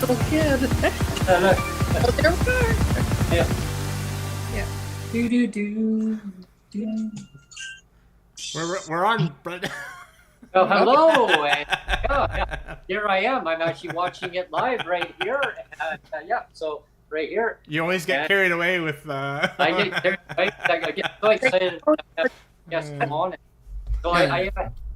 little kid. Oh, there we are. Yeah. Yeah. Do. We're on, Brent. Oh, hello. And, yeah, here I am. I'm actually watching it live right here. And, yeah, so right here. You always get And carried away with. I get so excited. Yes, come on. So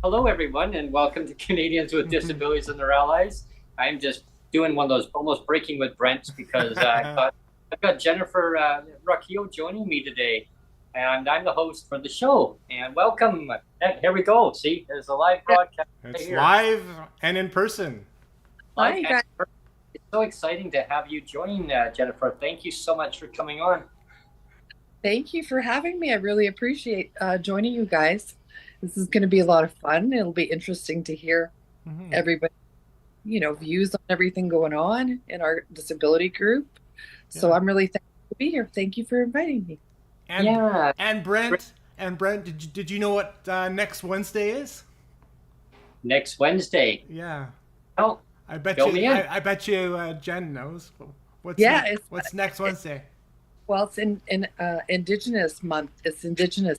hello everyone, and welcome to Canadians with Disabilities and their Allies. I'm just doing one of those almost breaking with Brent because I've got Jennifer Rocchio joining me today, and I'm the host for the show. And welcome. Here we go. See, there's a live broadcast. It's right live and in person. Hi, guys. It's so exciting to have you join, Jennifer. Thank you so much for coming on. Thank you for having me. I really appreciate joining you guys. This is going to be a lot of fun. It'll be interesting to hear everybody, views on everything going on in our disability group. So I'm really thankful to be here. Thank you for inviting me. And Brent, did you know what next Wednesday is? Next Wednesday. Yeah. Oh, I bet fill you. me in. I bet you Jen knows. What's next Wednesday? Well, it's in Indigenous month. It's Indigenous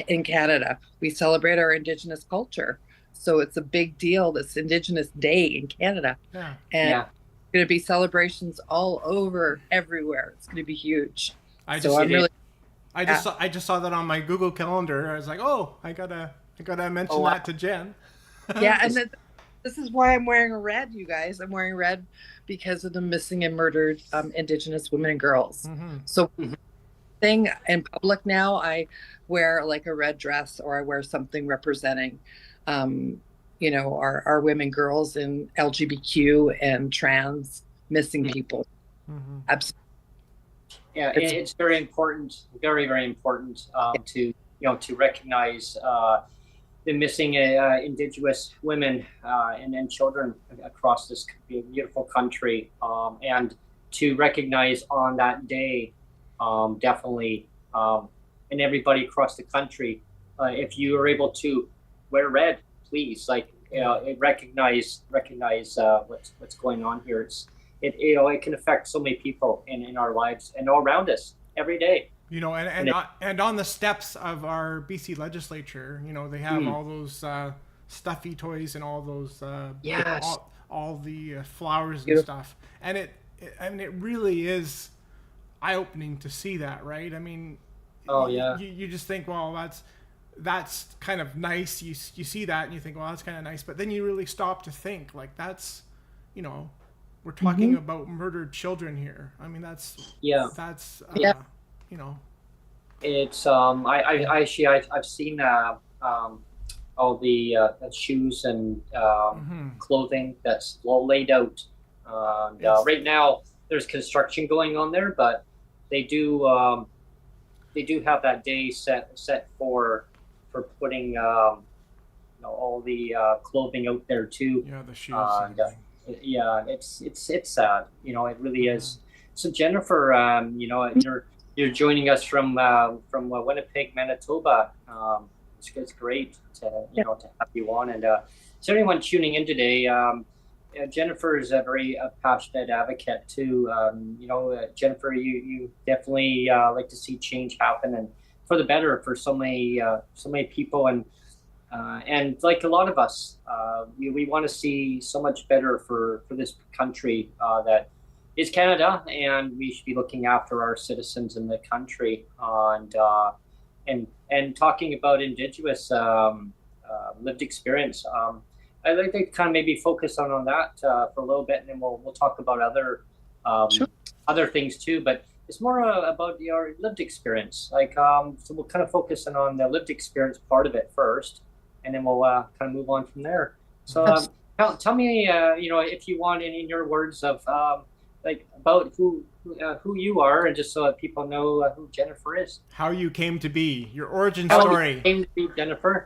in Canada. We celebrate our Indigenous culture. So it's a big deal. This Indigenous Day in Canada. Yeah. And going to be celebrations all over, everywhere. It's going to be huge. I just saw that on my Google Calendar. I was like, oh, I gotta mention that to Jen. Yeah, and this is why I'm wearing red, you guys. I'm wearing red because of the missing and murdered Indigenous women and girls. So thing in public now, I wear like a red dress, or I wear something representing our women, girls, and LGBTQ and trans missing people. Absolutely. Yeah, it's very important, very, very important to recognize the missing Indigenous women and children across this beautiful country, and to recognize on that day, definitely, and everybody across the country, if you are able to wear red, please, recognize what's going on here. It can affect so many people in our lives and all around us every day. And on the steps of our BC legislature, they have all those stuffy toys and all those all the flowers and stuff. And it really is eye-opening to see that, right? I mean, you just think, well, that's kind of nice. You see that and you think, well, that's kind of nice, but then you really stop to think, like, that's, we're talking about murdered children here. I mean, that's it's I've seen all the shoes and clothing that's all laid out. Right now there's construction going on there, but they do have that day set for putting all the clothing out there too. Yeah, the shoes. It's sad. It really is. So Jennifer, you're joining us from Winnipeg, Manitoba. It's great to have you on. And so anyone tuning in today, Jennifer is a very passionate advocate too. Jennifer, you definitely like to see change happen and for the better for so many people, and like a lot of us, we want to see so much better for this country that is Canada, and we should be looking after our citizens in the country, and talking about Indigenous lived experience. I'd like to kind of maybe focus on that for a little bit, and then we'll talk about other things too. But it's more about your lived experience. So we'll kind of focus on the lived experience part of it first, and then we'll kind of move on from there. So tell me, if you want, in your words of about who you are, and just so that people know who Jennifer is. How you came to be, your origin story. How you came to be Jennifer.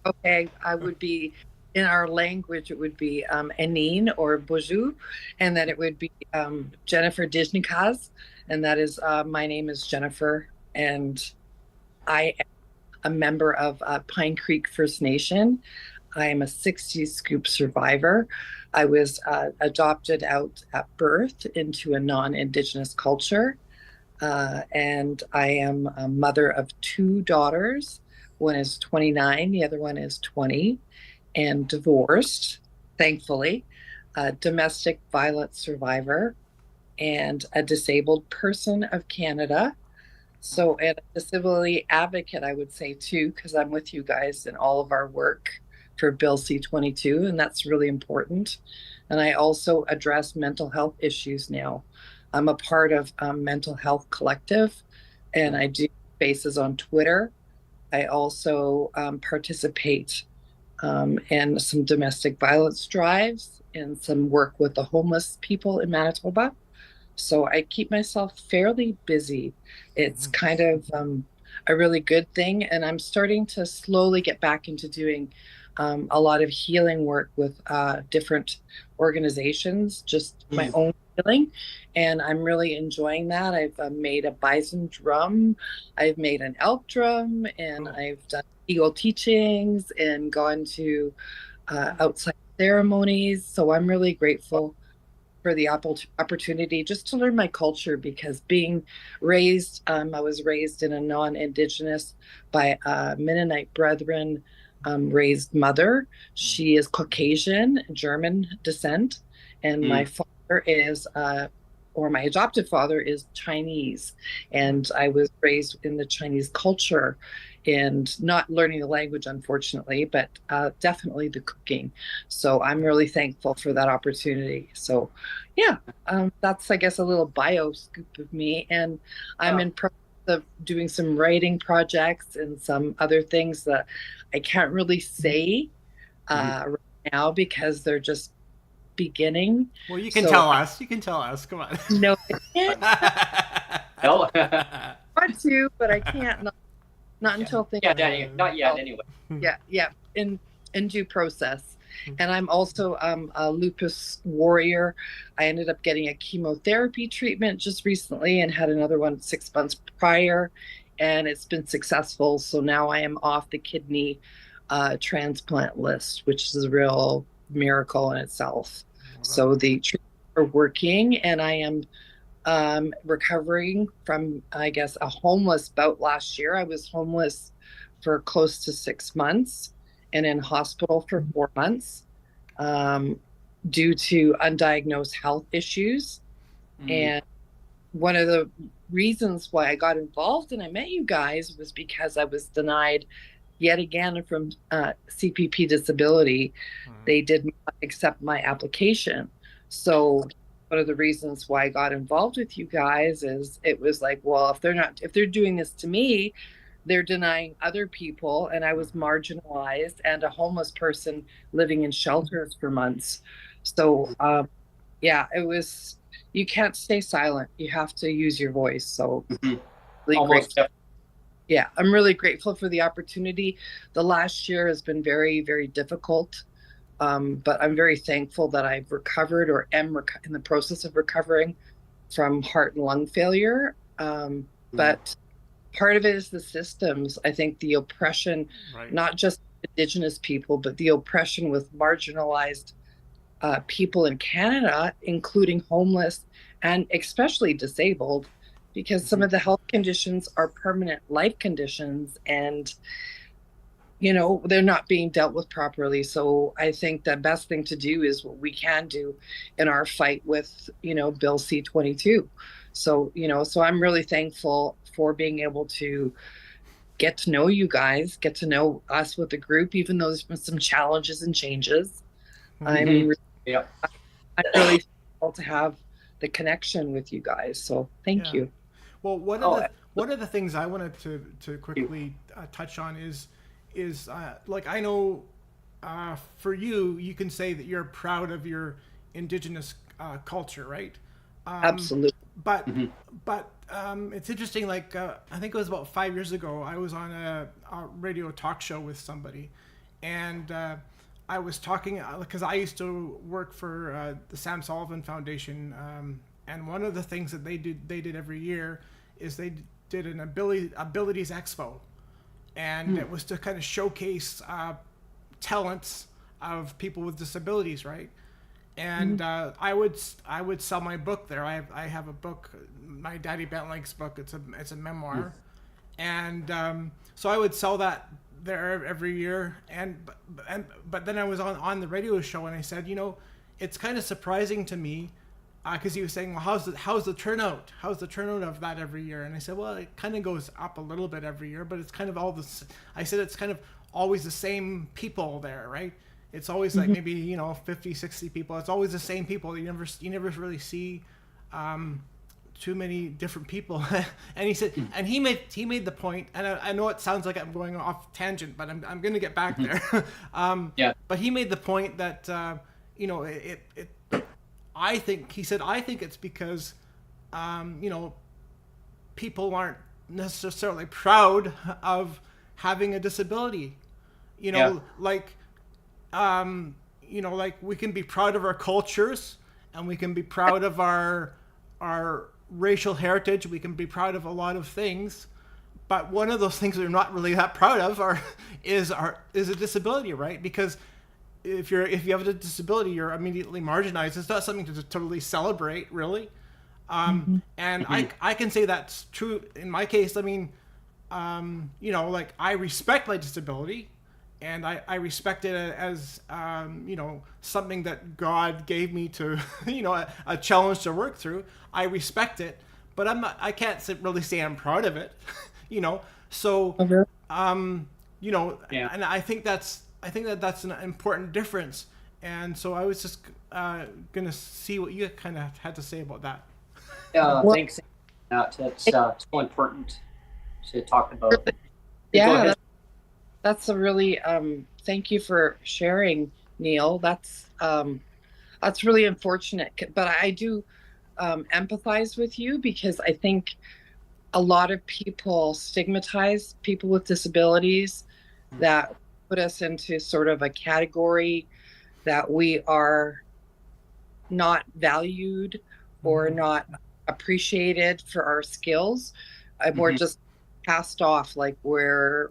Okay, I would be, in our language, it would be Anine or Boju, and then it would be Jennifer Dijnikaz, and that is, my name is Jennifer, and I am a member of Pine Creek First Nation. I am a 60s scoop survivor. I was adopted out at birth into a non-Indigenous culture. And I am a mother of two daughters. One is 29, the other one is 20, and divorced, thankfully, a domestic violence survivor, and a disabled person of Canada. So, and a disability advocate, I would say too, because I'm with you guys in all of our work for Bill C-22, and that's really important. And I also address mental health issues now. I'm a part of Mental Health Collective, and I do spaces on Twitter. I also participate in some domestic violence drives and some work with the homeless people in Manitoba. So I keep myself fairly busy. It's kind of a really good thing. And I'm starting to slowly get back into doing a lot of healing work with different organizations, just my own healing. And I'm really enjoying that. I've made a bison drum, I've made an elk drum, and I've done eagle teachings and gone to outside ceremonies. So I'm really grateful for the opportunity just to learn my culture, because being raised, I was raised in a non-Indigenous by Mennonite Brethren raised mother. She is Caucasian, German descent, and my father is, or my adopted father is Chinese. And I was raised in the Chinese culture and not learning the language, unfortunately, but definitely the cooking. So I'm really thankful for that opportunity. So, yeah, that's, I guess, a little bio scoop of me. And I'm in process of doing some writing projects and some other things that I can't really say right now because they're just beginning. Well, you can tell us. You can tell us. Come on. No, I can't. No. I want to, but I can't. Not until things. Yeah, Danny, not yet. Anyway. Yeah, in due process. And I'm also a lupus warrior. I ended up getting a chemotherapy treatment just recently and had another one 6 months prior, and it's been successful. So now I am off the kidney transplant list, which is a real miracle in itself. So the treatments are working, and I am recovering from, I guess, a homeless bout last year. I was homeless for close to 6 months and in hospital for 4 months due to undiagnosed health issues. And one of the reasons why I got involved and I met you guys was because I was denied yet again from CPP disability. They did not accept my application. So one of the reasons why I got involved with you guys is it was like, well, if they're doing this to me, they're denying other people. And I was marginalized and a homeless person living in shelters for months. So yeah, it was, you can't stay silent. You have to use your voice. So really yeah, I'm really grateful for the opportunity. The last year has been very, very difficult. But I'm very thankful that I've recovered or am in the process of recovering from heart and lung failure. But part of it is the systems. I think the oppression, not just Indigenous people, but the oppression with marginalized people in Canada, including homeless and especially disabled, because some of the health conditions are permanent life conditions, and they're not being dealt with properly. So I think the best thing to do is what we can do in our fight with, Bill C-22. So, so I'm really thankful for being able to get to know you guys, get to know us with the group, even though there's been some challenges and changes. I'm really thankful to have the connection with you guys. So thank you. Well, one of the things I wanted to quickly touch on is like, I know for you can say that you're proud of your Indigenous culture, right? Absolutely. But it's interesting. Like I think it was about 5 years ago, I was on a radio talk show with somebody, and I was talking because I used to work for the Sam Sullivan Foundation, and one of the things that they did every year is they did an abilities expo. And it was to kind of showcase talents of people with disabilities, right? and I would sell my book there. I have a book, my Daddy Bentlake's book. It's a memoir, and so I would sell that there every year. But then I was on the radio show, and I said, it's kind of surprising to me, because he was saying, well, how's the turnout? How's the turnout of that every year? And I said, well, it kind of goes up a little bit every year, but it's kind of all this. I said it's kind of always the same people there, right? It's always like maybe 50, 60 people. It's always the same people. You never really see too many different people. And he said, and he made the point, and I know it sounds like I'm going off tangent, but I'm going to get back there. But he made the point that I think it's because people aren't necessarily proud of having a disability. Like we can be proud of our cultures, and we can be proud of our racial heritage. We can be proud of a lot of things, but one of those things we're not really that proud of is a disability, right? Because if you have a disability, you're immediately marginalized. It's not something to totally celebrate, really. And I can say that's true in my case. I mean, like, I respect my disability, and I respect it as something that God gave me to a challenge to work through. I respect it, but I can't really say I'm proud of it. So and I think that's an important difference. And so I was just gonna see what you kind of had to say about that. Thanks. It's so important to talk about. Yeah, that's a really thank you for sharing, Neil. That's really unfortunate, but I do empathize with you, because I think a lot of people stigmatize people with disabilities, that put us into sort of a category that we are not valued or not appreciated for our skills. We're just passed off like we're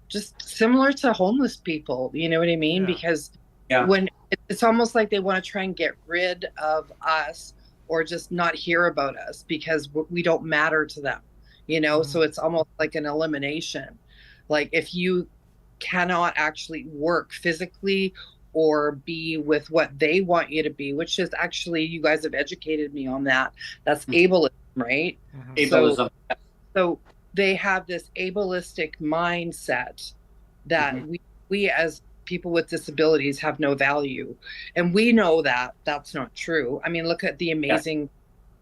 just similar to homeless people, you know what I mean? Because when it's almost like they want to try and get rid of us, or just not hear about us because we don't matter to them, so it's almost like an elimination. Like, if you cannot actually work physically or be with what they want you to be, which is actually, you guys have educated me on that. That's ableism, right? Ableism. So they have this ableistic mindset that we as people with disabilities have no value. And we know that that's not true. I mean, look at the amazing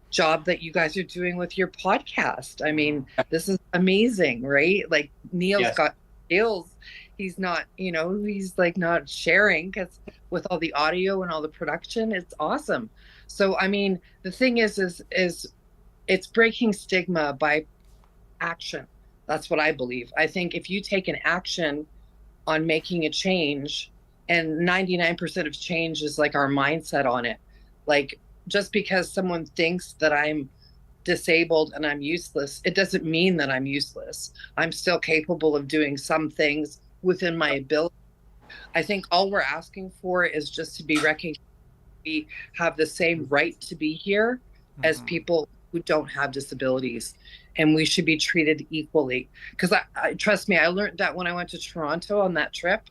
job that you guys are doing with your podcast. I mean, this is amazing, right? Like, Neil's got skills. He's not, he's like not sharing, because with all the audio and all the production, it's awesome. So, I mean, the thing is it's breaking stigma by action. That's what I believe. I think if you take an action on making a change, and 99% of change is like our mindset on it. Like, just because someone thinks that I'm disabled and I'm useless, it doesn't mean that I'm useless. I'm still capable of doing some things within my ability. I think all we're asking for is just to be recognized. We have the same right to be here as people who don't have disabilities, and we should be treated equally. Because I trust me, I learned that when I went to Toronto on that trip,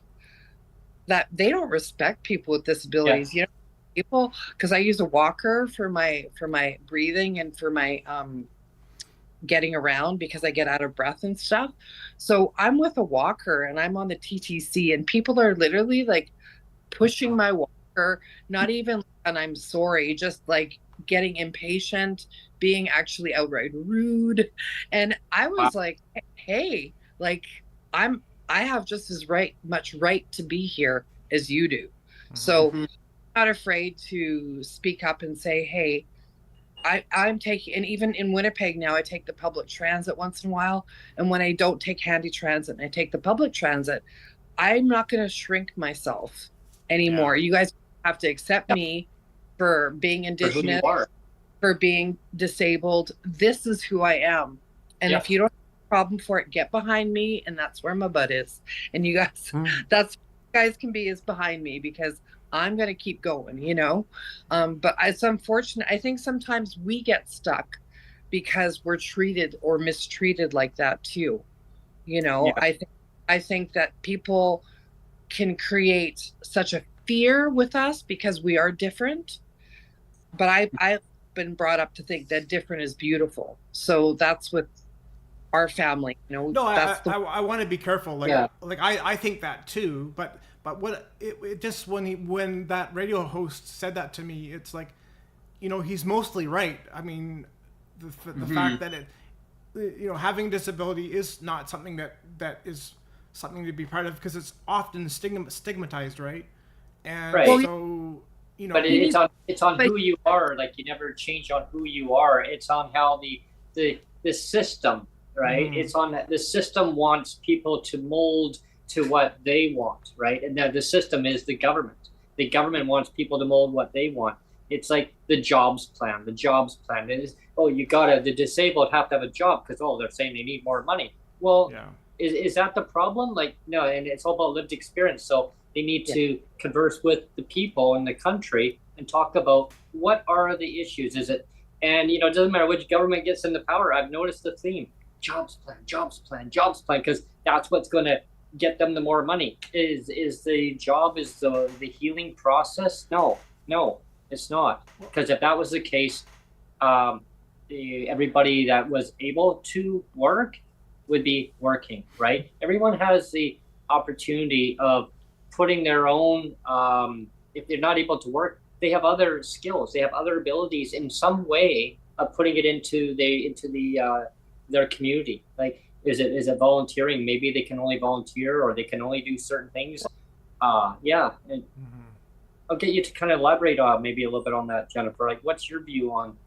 that they don't respect people with disabilities. People, because I use a walker for my breathing and for my getting around, because I get out of breath and stuff. So I'm with a walker and I'm on the TTC, and people are literally like pushing my walker, not even, and I'm sorry, just like getting impatient, being actually outright rude. And I was like, hey, like, I have just as much right to be here as you do. So I'm not afraid to speak up and say, hey, I'm taking, and even in Winnipeg now, I take the public transit once in a while. And when I don't take handy transit and I take the public transit, I'm not going to shrink myself anymore. You guys have to accept me for being Indigenous, for being disabled. This is who I am. And if you don't have a problem for it, get behind me. And that's where my butt is. And you guys, that's what you guys can be, is behind me, because I'm going to keep going, you know. But it's unfortunate. I think sometimes we get stuck because we're treated or mistreated like that too. You know, Yeah. I think that people can create such a fear with us because we are different. But I've been brought up to think that different is beautiful. So that's with our family, you know, No, that's the I want to be careful. Yeah. Like I think that too. But what it just when that radio host said that to me, it's like, you know, he's mostly right. I mean, the fact that having disability is not something that is something to be proud of, because it's often stigmatized, right? And Right. so, you But know, it's on who you are. Like, you never change on who you are. It's on how the system, right? It's on that the system wants people to mold to what they want, right? And then the system is the government. The government wants people to mold what they want. It's like the jobs plan. The jobs plan is, oh, the disabled have to have a job because, oh, they're saying they need more money. Well, yeah. is that the problem? Like, no, and it's all about lived experience. So they need to converse with the people in the country and talk about what are the issues. Is it, and it doesn't matter which government gets into power. I've noticed the theme: jobs plan, jobs plan, jobs plan, because that's what's going to get them the more money. Is the job, is the healing process? No, no, it's not. Because if that was the case, everybody that was able to work would be working, right? Everyone has the opportunity of putting their own, if they're not able to work, they have other skills, they have other abilities in some way of putting it into their community. Like, is it volunteering? Maybe they can only volunteer, or they can only do certain things. Yeah. And I'll get you to kind of elaborate maybe a little bit on that, Jennifer. Like, what's your view on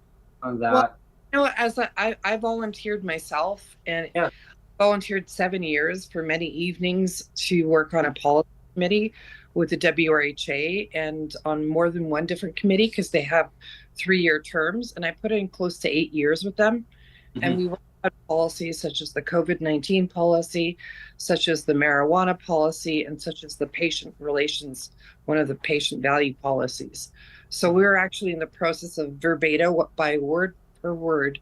that? well, as I volunteered myself, and Yeah. volunteered 7 years for many evenings to work on a policy committee with the WRHA and on more than one different committee, because they have 3-year terms. And I put in close to 8 years with them. And we worked on policies such as the COVID-19 policy, such as the marijuana policy, and such as the patient relations, one of the patient value policies. So we were actually in the process of verbatim, by word per word,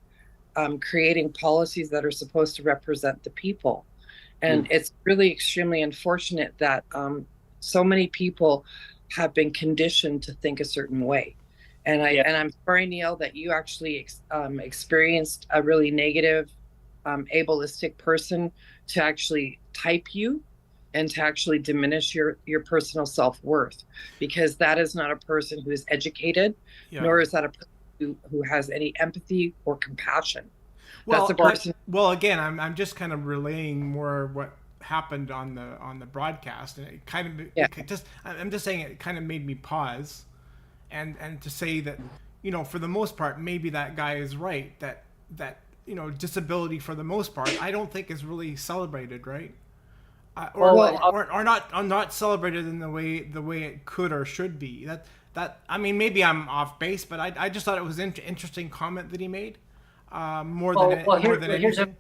creating policies that are supposed to represent the people. And it's really extremely unfortunate that so many people have been conditioned to think a certain way. And I'm sorry, Neil, that you actually experienced a really negative, ableistic person to actually type you and to actually diminish your personal self-worth, because that is not a person who is educated, nor is that a person who has any empathy or compassion. Well, that's a person. Well, again, I'm just kind of relaying more what happened on the broadcast, and it kind of I'm just saying it kind of made me pause, and to say that, for the most part, maybe that guy is right, that disability for the most part, I don't think is really celebrated, right? Or not celebrated in the way it could or should be. That I mean, maybe I'm off base, but I just thought it was an interesting comment that he made. More than anything.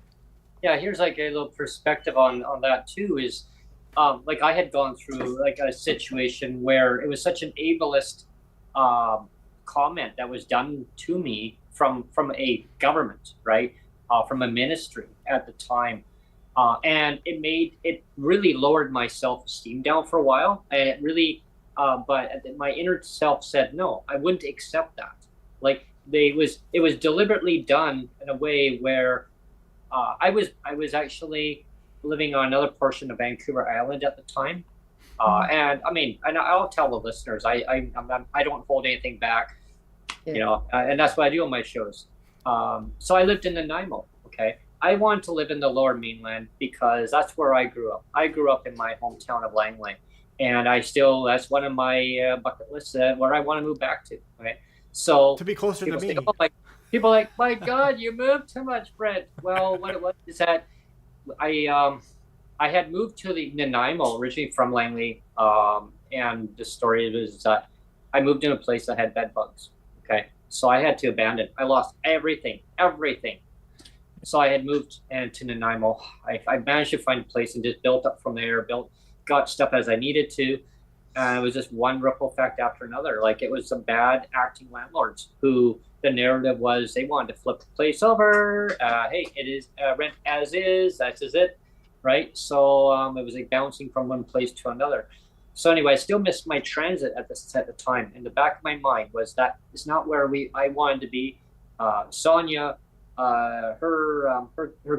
Here's like a little perspective on that too. Is like, I had gone through like a situation where it was such an ableist comment that was done to me from a government, right? From a ministry at the time. And it really lowered my self-esteem down for a while. And it really, but my inner self said, no, I wouldn't accept that. Like, it was deliberately done in a way where I was actually living on another portion of Vancouver Island at the time. And I mean, and I'll tell the listeners, I don't hold anything back, and that's what I do on my shows. So I lived in Nanaimo. Okay. I wanted to live in the Lower Mainland because that's where I grew up. I grew up in my hometown of Langley, and that's one of my bucket lists where I want to move back to. Okay, so to be closer to me. People are like, my God, you moved too much, Brent. Well, what it was is that I had moved to the Nanaimo, originally from Langley, and the story is that I moved in a place that had bed bugs. Okay, so I had to abandon. I lost everything. So I had moved to Nanaimo. I managed to find a place and just built up from there, got stuff as I needed to. And it was just one ripple effect after another. Like, it was some bad acting landlords who the narrative was they wanted to flip the place over. Hey, it is rent as is. That's is it, right? So it was like bouncing from one place to another. So anyway, I still missed my transit at the time. In the back of my mind was that it's not where I wanted to be. Sonia, her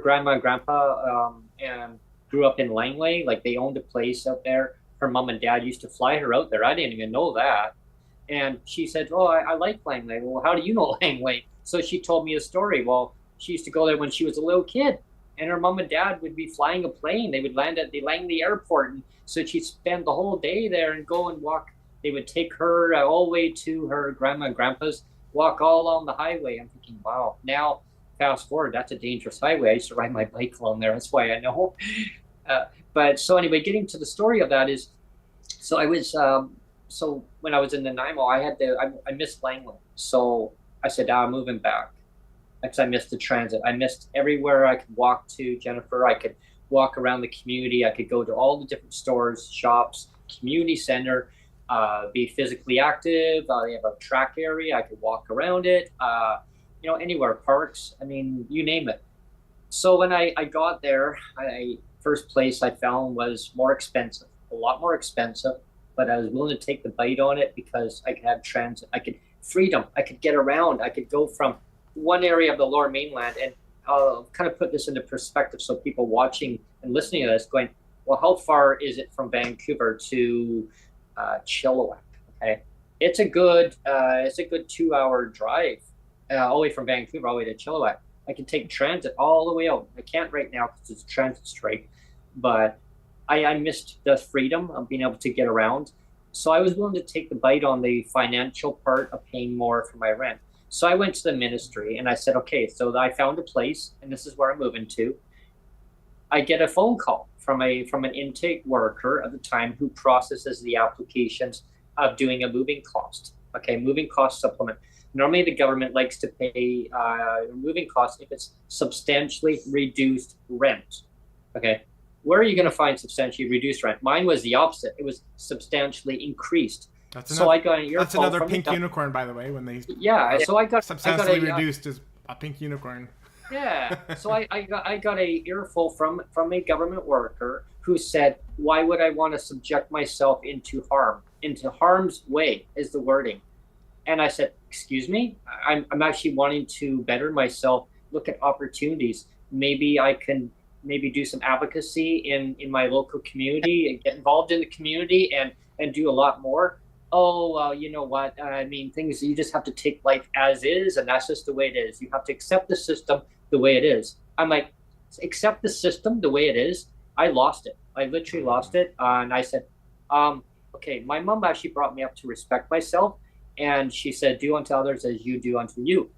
grandma and grandpa and grew up in Langley. Like, they owned a place out there. Her mom and dad used to fly her out there. I didn't even know that. And she said, "Oh, I like Langley." Well, how do you know Langley? So she told me a story. Well, she used to go there when she was a little kid, and her mom and dad would be flying a plane. They would land at the Langley airport, and so she'd spend the whole day there and go and walk. They would take her all the way to her grandma and grandpa's, walk all along the highway. I'm thinking, wow. Now, fast forward, that's a dangerous highway. I used to ride my bike along there. That's why I know. But so anyway, getting to the story of that is, so I was, so when I was in Nanaimo, I missed Langley. So I said, I'm moving back because I missed the transit. I missed everywhere I could walk to, Jennifer. I could walk around the community. I could go to all the different stores, shops, community center, be physically active. They have a track area. I could walk around it, anywhere, parks. I mean, you name it. So when I got there, first place I found was more expensive, a lot more expensive, but I was willing to take the bite on it because I could have transit, I could freedom, I could get around, I could go from one area of the Lower Mainland, and I'll kind of put this into perspective so people watching and listening to this going, well, how far is it from Vancouver to Chilliwack? Okay, it's a good 2-hour drive all the way from Vancouver all the way to Chilliwack. I can take transit all the way out. I can't right now because it's a transit strike, but I missed the freedom of being able to get around. So I was willing to take the bite on the financial part of paying more for my rent. So I went to the ministry and I said, okay, so I found a place and this is where I'm moving to. I get a phone call from an intake worker at the time who processes the applications of doing a moving cost. Okay, moving cost supplement. Normally, the government likes to pay moving costs if it's substantially reduced rent. Okay, where are you going to find substantially reduced rent? Mine was the opposite. It was substantially increased. I got an earful. That's another pink unicorn, by the way. When they so I got substantially reduced is a pink unicorn. Yeah, so I got a earful from a government worker who said, "Why would I want to subject myself into harm? Into harm's way is the wording." And I said, excuse me, I'm actually wanting to better myself, look at opportunities. Maybe I can do some advocacy in my local community and get involved in the community and do a lot more. Oh, well, you know what? I mean, things, you just have to take life as is, and that's just the way it is. You have to accept the system the way it is. I'm like, accept the system the way it is. I lost it. I literally lost it. And I said, okay, my mom actually brought me up to respect myself. And she said, do unto others as you do unto you.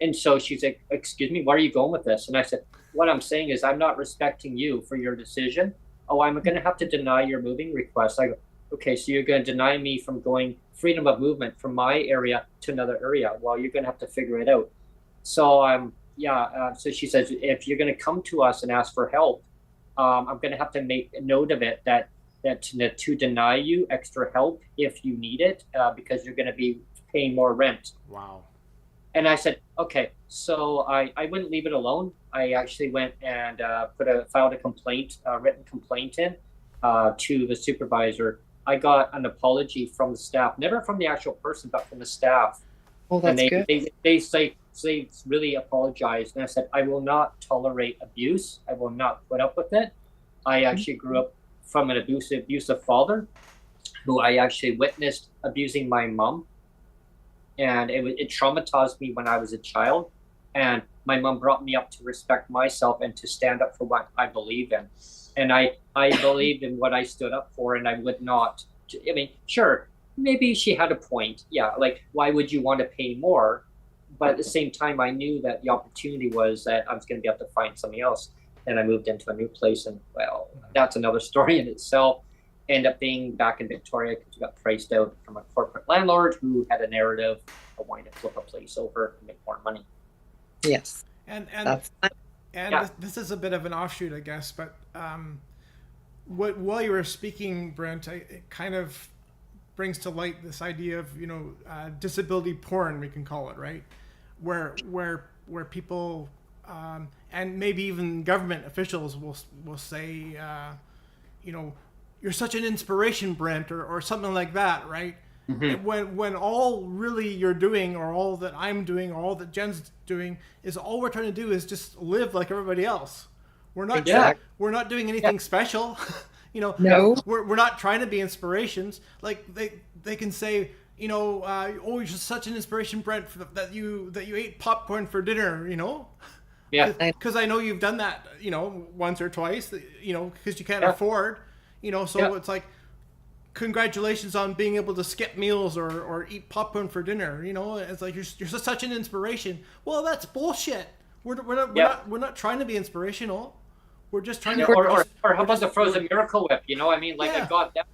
And so she's like, excuse me, where are you going with this? And I said, what I'm saying is I'm not respecting you for your decision. Oh, I'm going to have to deny your moving request. I go, okay, so you're going to deny me from going freedom of movement from my area to another area. Well, you're going to have to figure it out. So so she says, if you're going to come to us and ask for help, I'm going to have to make a note of it that to deny you extra help if you need it, because you're going to be paying more rent. Wow. And I said, okay. So I wouldn't leave it alone. I actually went and filed a written complaint in to the supervisor. I got an apology from the staff, never from the actual person, but from the staff. Well, that's and good. They really apologized. And I said, I will not tolerate abuse. I will not put up with it. I actually grew up from an abusive father who I actually witnessed abusing my mom. And it traumatized me when I was a child. And my mom brought me up to respect myself and to stand up for what I believe in. And I believed in what I stood up for, and I would not. I mean, sure, maybe she had a point. Yeah, like, why would you want to pay more? But at the same time, I knew that the opportunity was that I was going to be able to find something else. And I moved into a new place, and well, that's another story in itself. End up being back in Victoria because we got priced out from a corporate landlord who had a narrative of wanting to flip a place over and make more money. Yes. This is a bit of an offshoot, I guess, but while you were speaking, Brent, it kind of brings to light this idea of, you know, disability porn, we can call it, right? Where people and maybe even government officials will say, you know, you're such an inspiration, Brent, or something like that, right? Mm-hmm. When all really you're doing, or all that I'm doing, or all that Jen's doing, is all we're trying to do is just live like everybody else. We're not we're not doing anything special. You know, no. we're not trying to be inspirations. Like they can say, you know, oh, you're just such an inspiration, Brent, that you ate popcorn for dinner, you know. Yeah. Because I know you've done that, you know, once or twice, you know, because you can't afford, you know, so it's like, congratulations on being able to skip meals or eat popcorn for dinner, you know. It's like you're such an inspiration. Well, that's bullshit. We're not trying to be inspirational. We're just trying to. Or how about the frozen Miracle Whip? You know, I mean, like I got that.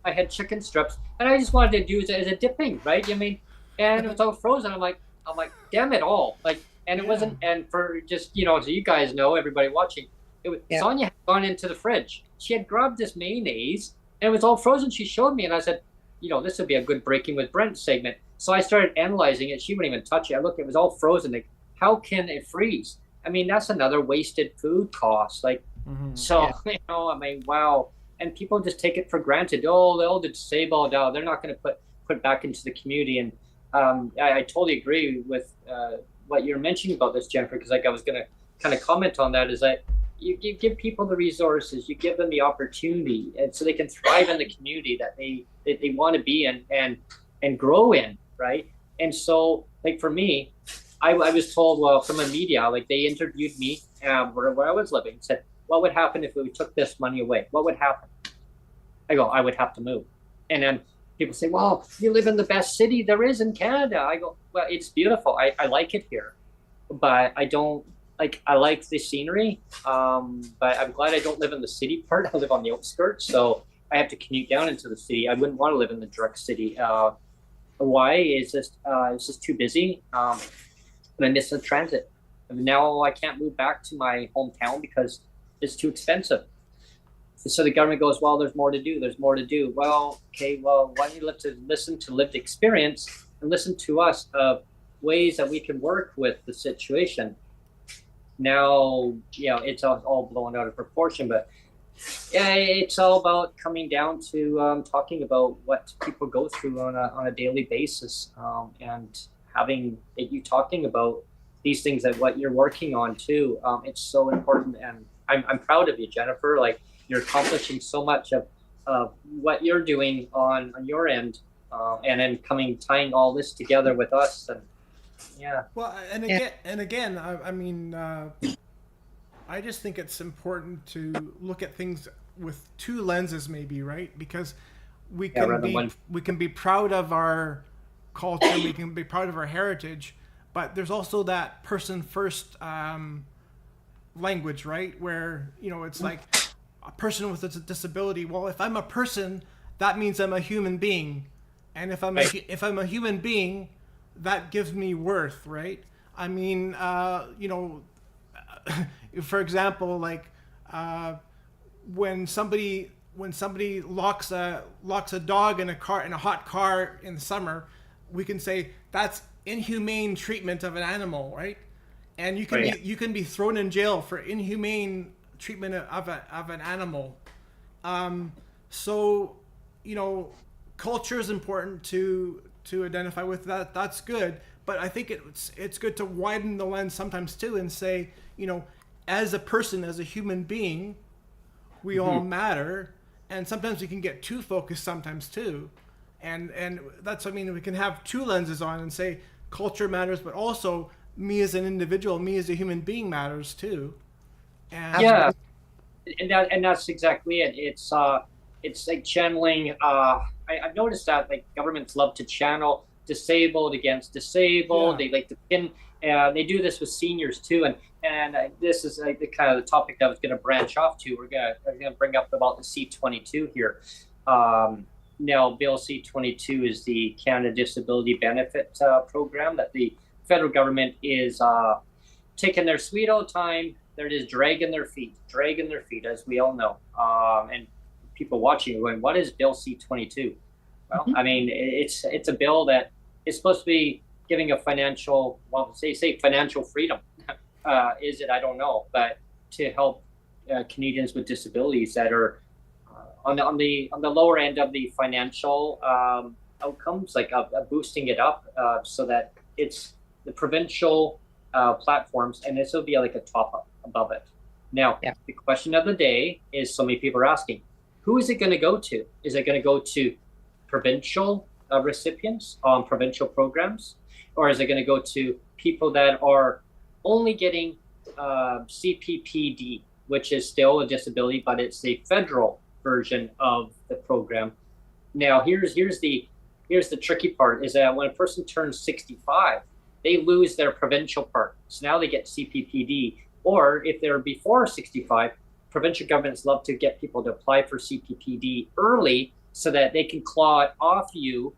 I had chicken strips, and I just wanted to do it as a dipping, right? I mean, and it was all frozen. I'm like, damn it all! Like, and it wasn't. And for just, you know, so you guys know, everybody watching, it was Sonia had gone into the fridge. She had grabbed this mayonnaise, and it was all frozen. She showed me, and I said, you know, this would be a good Breaking with Brent segment. So I started analyzing it. She wouldn't even touch it. I looked, it was all frozen. Like, how can it freeze? I mean, that's another wasted food cost. Like, so, you know, I mean, wow. And people just take it for granted. Oh, they'll disabled, they're not going to put back into the community. And I totally agree with what you're mentioning about this, Jennifer, because like I was going to kind of comment on that, is that you give people the resources, you give them the opportunity, and so they can thrive in the community that they want to be in and grow in, right? And so, like for me, I was told, well, from a media, like they interviewed me where I was living, said, what would happen if we took this money away? What would happen? I go, I would have to move. And then people say, well, you live in the best city there is in Canada. I go, well, it's beautiful. I like it here, but I don't, like, I like the scenery, but I'm glad I don't live in the city part. I live on the outskirts, so I have to commute down into the city. I wouldn't want to live in the direct city. Why? It's just too busy. And I miss the transit. And now I can't move back to my hometown because it's too expensive. And so the government goes, well, there's more to do. There's more to do. Well, okay, well, why don't you listen to lived experience and listen to us of ways that we can work with the situation. Now, you know, it's all blown out of proportion, but yeah, it's all about coming down to talking about what people go through on a daily basis, and having you talking about these things that what you're working on too. It's so important, and I'm proud of you, Jennifer. Like, you're accomplishing so much of what you're doing on your end, and then tying all this together with us. And yeah. Well, and again, I mean, I just think it's important to look at things with two lenses, maybe, right? Because we can be proud of our culture, we can be proud of our heritage, but there's also that person first language, right? Where, you know, it's like a person with a disability. Well, if I'm a person, that means I'm a human being, and if I'm a human being, that gives me worth, right? I mean, you know, for example, like when somebody locks a dog in a hot car in the summer, we can say that's inhumane treatment of an animal, right? And you can be thrown in jail for inhumane treatment of an animal. So, you know, culture is important to identify with. That's good, but I think it's good to widen the lens sometimes too, and say, you know, as a person, as a human being, we all matter, and sometimes we can get too focused sometimes too, and that's, I mean, we can have two lenses on and say culture matters, but also me as an individual, me as a human being matters too. And yeah, and that's exactly it. It's like channeling. I've noticed that, like, governments love to channel disabled against disabled. They like to pin. They do this with seniors too, and this is like the kind of the topic that I was going to branch off to. We're gonna bring up about the C-22 here. Now, Bill C-22 is the Canada Disability Benefit Program that the federal government is taking their sweet old time. They're just dragging their feet, as we all know. And people watching are going, what is Bill C-22? Well, I mean, it's a bill that is supposed to be giving a financial, well, say financial freedom. Is it? I don't know, but to help Canadians with disabilities that are on the lower end of the financial outcomes, like boosting it up so that it's the provincial platforms, and this will be like a top up above it. Now, the question of the day is, so many people are asking, who is it going to go to? Is it going to go to provincial recipients on provincial programs, or is it going to go to people that are only getting CPPD, which is still a disability, but it's the federal version of the program? Now, here's the tricky part, is that when a person turns 65, they lose their provincial part. So now they get CPPD, or if they're before 65, provincial governments love to get people to apply for CPPD early so that they can claw it off you,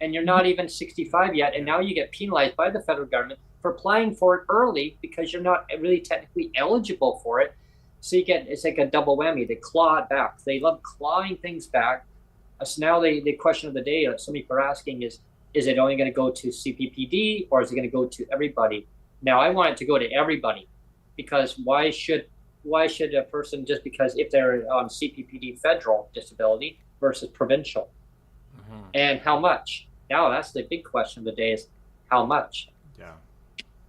and you're not even 65 yet, and now you get penalized by the federal government for applying for it early because you're not really technically eligible for it. So it's like a double whammy. They claw it back. They love clawing things back. So now the question of the day, some people are asking is it only going to go to CPPD, or is it going to go to everybody? Now, I want it to go to everybody, because why should a person, just because if they're on CPPD federal disability versus provincial, and how much? Now, that's the big question of the day, is how much?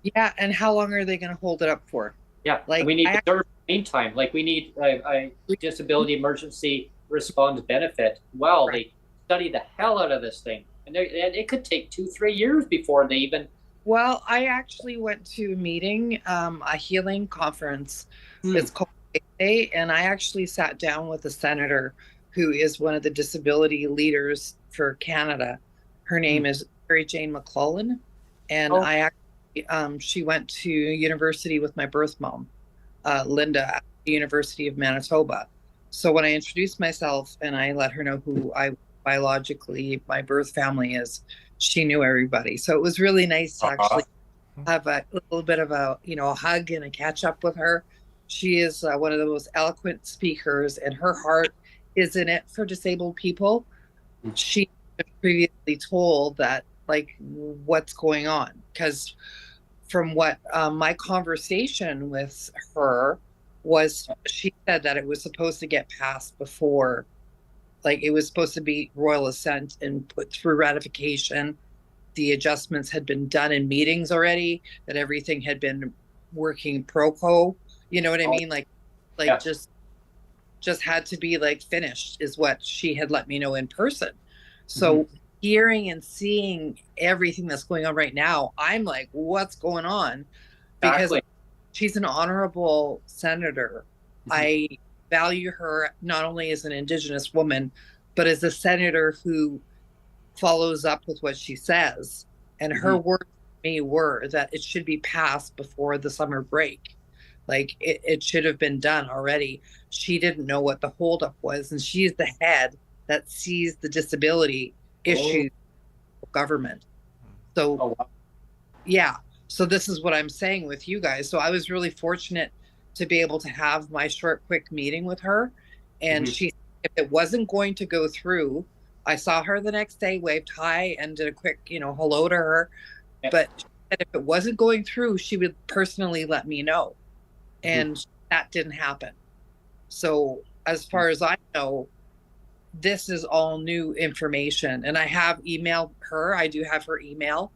Yeah, and how long are they going to hold it up for? Yeah, like we need the DERB meantime. Like we need a disability emergency response benefit. Well, they study the hell out of this thing, and it could take 2-3 years before they even. Well, I actually went to a meeting, a healing conference. It's called Day, and I actually sat down with a senator who is one of the disability leaders for Canada. Her name is Mary Jane McClellan, and I actually. She went to university with my birth mom, Linda, at the University of Manitoba. So when I introduced myself and I let her know who I biologically, my birth family is, she knew everybody. So it was really nice to actually have a little bit of a hug and a catch up with her. She is one of the most eloquent speakers, and her heart is in it for disabled people. She previously told that, like, what's going on, because from what my conversation with her was, she said that it was supposed to get passed before, like it was supposed to be royal assent and put through ratification. The adjustments had been done in meetings already, that everything had been working pro quo, you know what I mean? Like just had to be like finished, is what she had let me know in person. So hearing and seeing everything that's going on right now, I'm like, what's going on? Because she's an honorable senator. I value her not only as an Indigenous woman, but as a senator who follows up with what she says. And her words to me were that it should be passed before the summer break. Like it should have been done already. She didn't know what the holdup was, and she's the head that sees the disability issues of government. So so this is what I'm saying with you guys. So I was really fortunate to be able to have my short quick meeting with her, and she, if it wasn't going to go through, I saw her the next day, waved hi and did a quick hello to her, but she said if it wasn't going through, she would personally let me know, and that didn't happen. So as far as I know, this is all new information, and I have emailed her. I do have her email,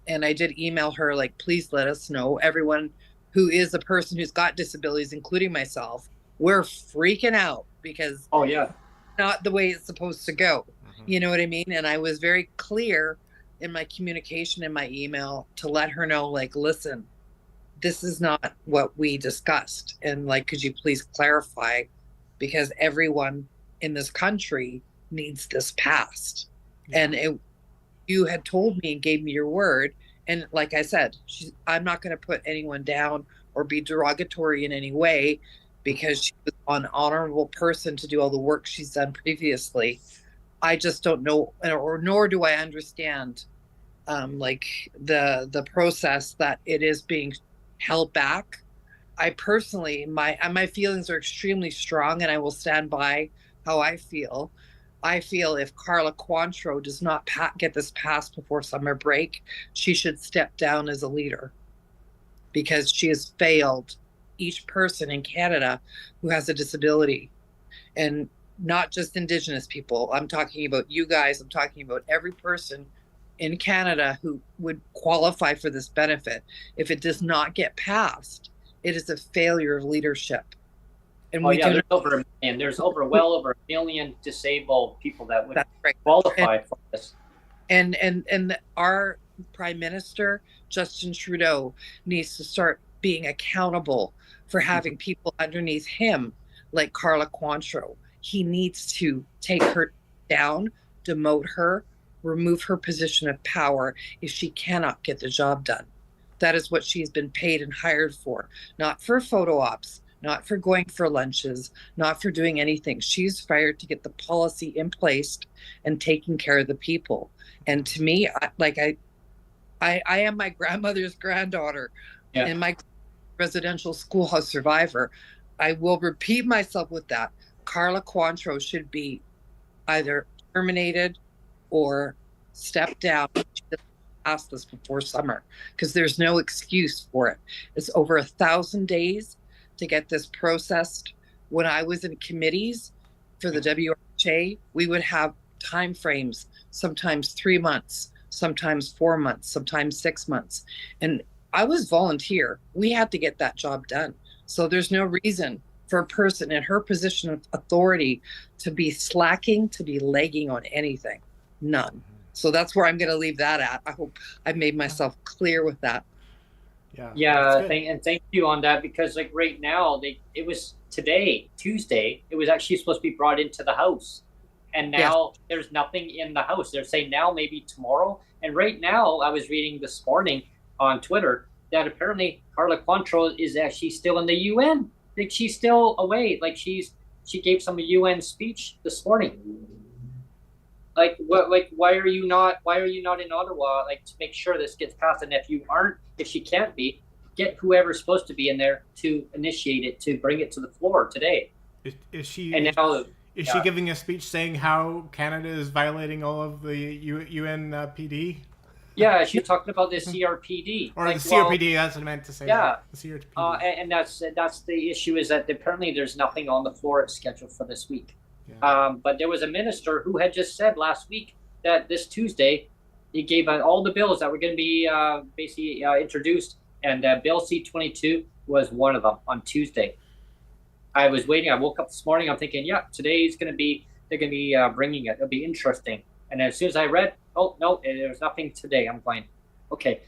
and I did email her, like, please let us know. Everyone who is a person who's got disabilities, including myself, we're freaking out because not the way it's supposed to go. You know what I mean? And I was very clear in my communication in my email to let her know, like, listen, this is not what we discussed, and like, could you please clarify, because everyone in this country needs this passed. And you had told me and gave me your word, and like I said, I'm not going to put anyone down or be derogatory in any way, because she was an honorable person to do all the work she's done previously. I just don't know, or nor do I understand like the process that it is being held back. I personally, my feelings are extremely strong, and I will stand by how I feel. I feel if Carla Cointreau does not get this passed before summer break, she should step down as a leader because she has failed each person in Canada who has a disability. And not just Indigenous people. I'm talking about you guys. I'm talking about every person in Canada who would qualify for this benefit. If it does not get passed, it is a failure of leadership. And there's over a million. There's well over a million disabled people that would qualify for this. And our Prime Minister, Justin Trudeau, needs to start being accountable for having people underneath him like Carla Cointreau. He needs to take her down, demote her, remove her position of power if she cannot get the job done. That is what she's been paid and hired for, not for photo ops, not for going for lunches, not for doing anything. She's fired to get the policy in place and taking care of the people. And to me, I am my grandmother's granddaughter and my residential schoolhouse survivor. I will repeat myself with that. Carla Cointreau should be either terminated or stepped down. She doesn't pass this before summer because there's no excuse for it. It's over 1,000 days to get this processed. When I was in committees for the WRHA, we would have time frames, sometimes 3 months, sometimes 4 months, sometimes 6 months. And I was volunteer. We had to get that job done. So there's no reason for a person in her position of authority to be slacking, to be lagging on anything. None. So that's where I'm going to leave that at. I hope I've made myself clear with that. Thank you on that, because like right now, it was today, Tuesday, it was actually supposed to be brought into the House. And now there's nothing in the House. They're saying now, maybe tomorrow. And right now, I was reading this morning on Twitter that apparently Carla Cointreau is actually still in the UN. Like she's still away. Like she gave some UN speech this morning. Like what? Like why are you not in Ottawa? Like to make sure this gets passed. And if she can't be, get whoever's supposed to be in there to initiate it, to bring it to the floor today. Is she? And now, is she giving a speech saying how Canada is violating all of the UN PD? Yeah, she's talking about the CRPD. Or like, the CRPD, that's what I meant to say. Yeah. The CRPD. And that's the issue, is that apparently there's nothing on the floor scheduled for this week. Yeah. But there was a minister who had just said last week that this Tuesday, he gave out all the bills that were going to be basically introduced, and Bill C-22 was one of them on Tuesday. I was waiting. I woke up this morning. I'm thinking, today's going to be, they're going to be bringing it. It'll be interesting. And as soon as I read, oh, no, there's nothing today. I'm going, okay.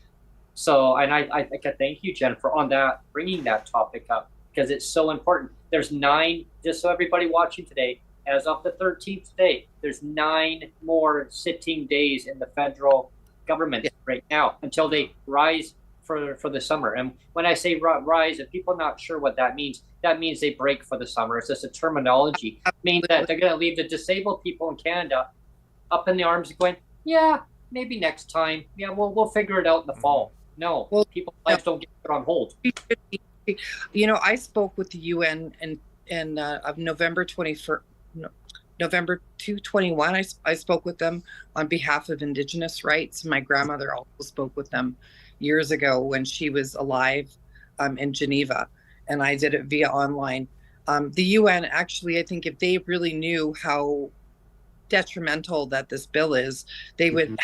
So, and I thank you, Jennifer, on that, bringing that topic up, because it's so important. There's 9, just so everybody watching today, as of the 13th today, there's 9 more sitting days in the federal government right now until they rise for the summer. And when I say rise, if people are not sure what that means they break for the summer. It's just a terminology. It means that they're going to leave the disabled people in Canada up in the arms going, maybe next time. Yeah, we'll figure it out in the fall. No, people's lives don't get put on hold. You know, I spoke with the UN of November 21st, November 2021. I spoke with them on behalf of Indigenous rights. My grandmother also spoke with them years ago when she was alive in Geneva, and I did it via online. The UN, actually, I think if they really knew how detrimental that this bill is, they would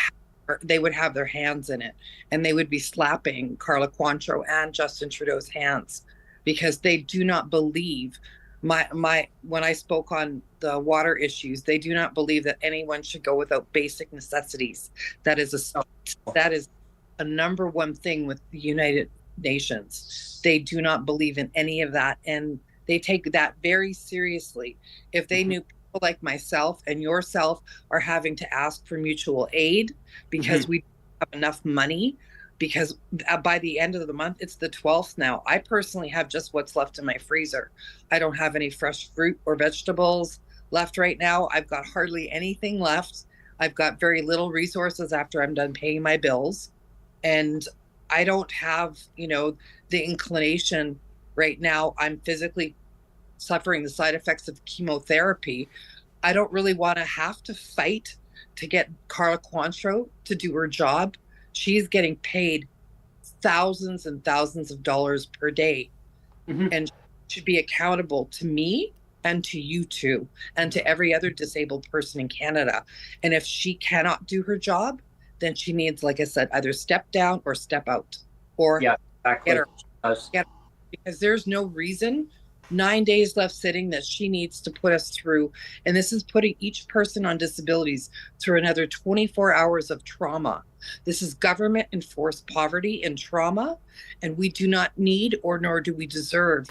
have their hands in it, and they would be slapping Carla Cointreau and Justin Trudeau's hands, because they do not believe when I spoke on the water issues, they do not believe that anyone should go without basic necessities. That is a number one thing with the United Nations. They do not believe in any of that, and they take that very seriously. If they knew people like myself and yourself are having to ask for mutual aid because we don't have enough money, because by the end of the month, it's the 12th now. I personally have just what's left in my freezer. I don't have any fresh fruit or vegetables left right now. I've got hardly anything left. I've got very little resources after I'm done paying my bills. And I don't have, the inclination right now. I'm physically suffering the side effects of chemotherapy. I don't really want to have to fight to get Carla Cointreau to do her job. She's getting paid thousands and thousands of dollars per day, Mm-hmm. and should be accountable to me and to you two and to every other disabled person in Canada. And if she cannot do her job, then she needs, like I said, either step down or step out, or Yeah, exactly. get her, get her, because there's no reason 9 days left sitting that she needs to put us through. And this is putting each person on disabilities through another 24 hours of trauma. This is government enforced poverty and trauma, and we do not need, or nor do we deserve,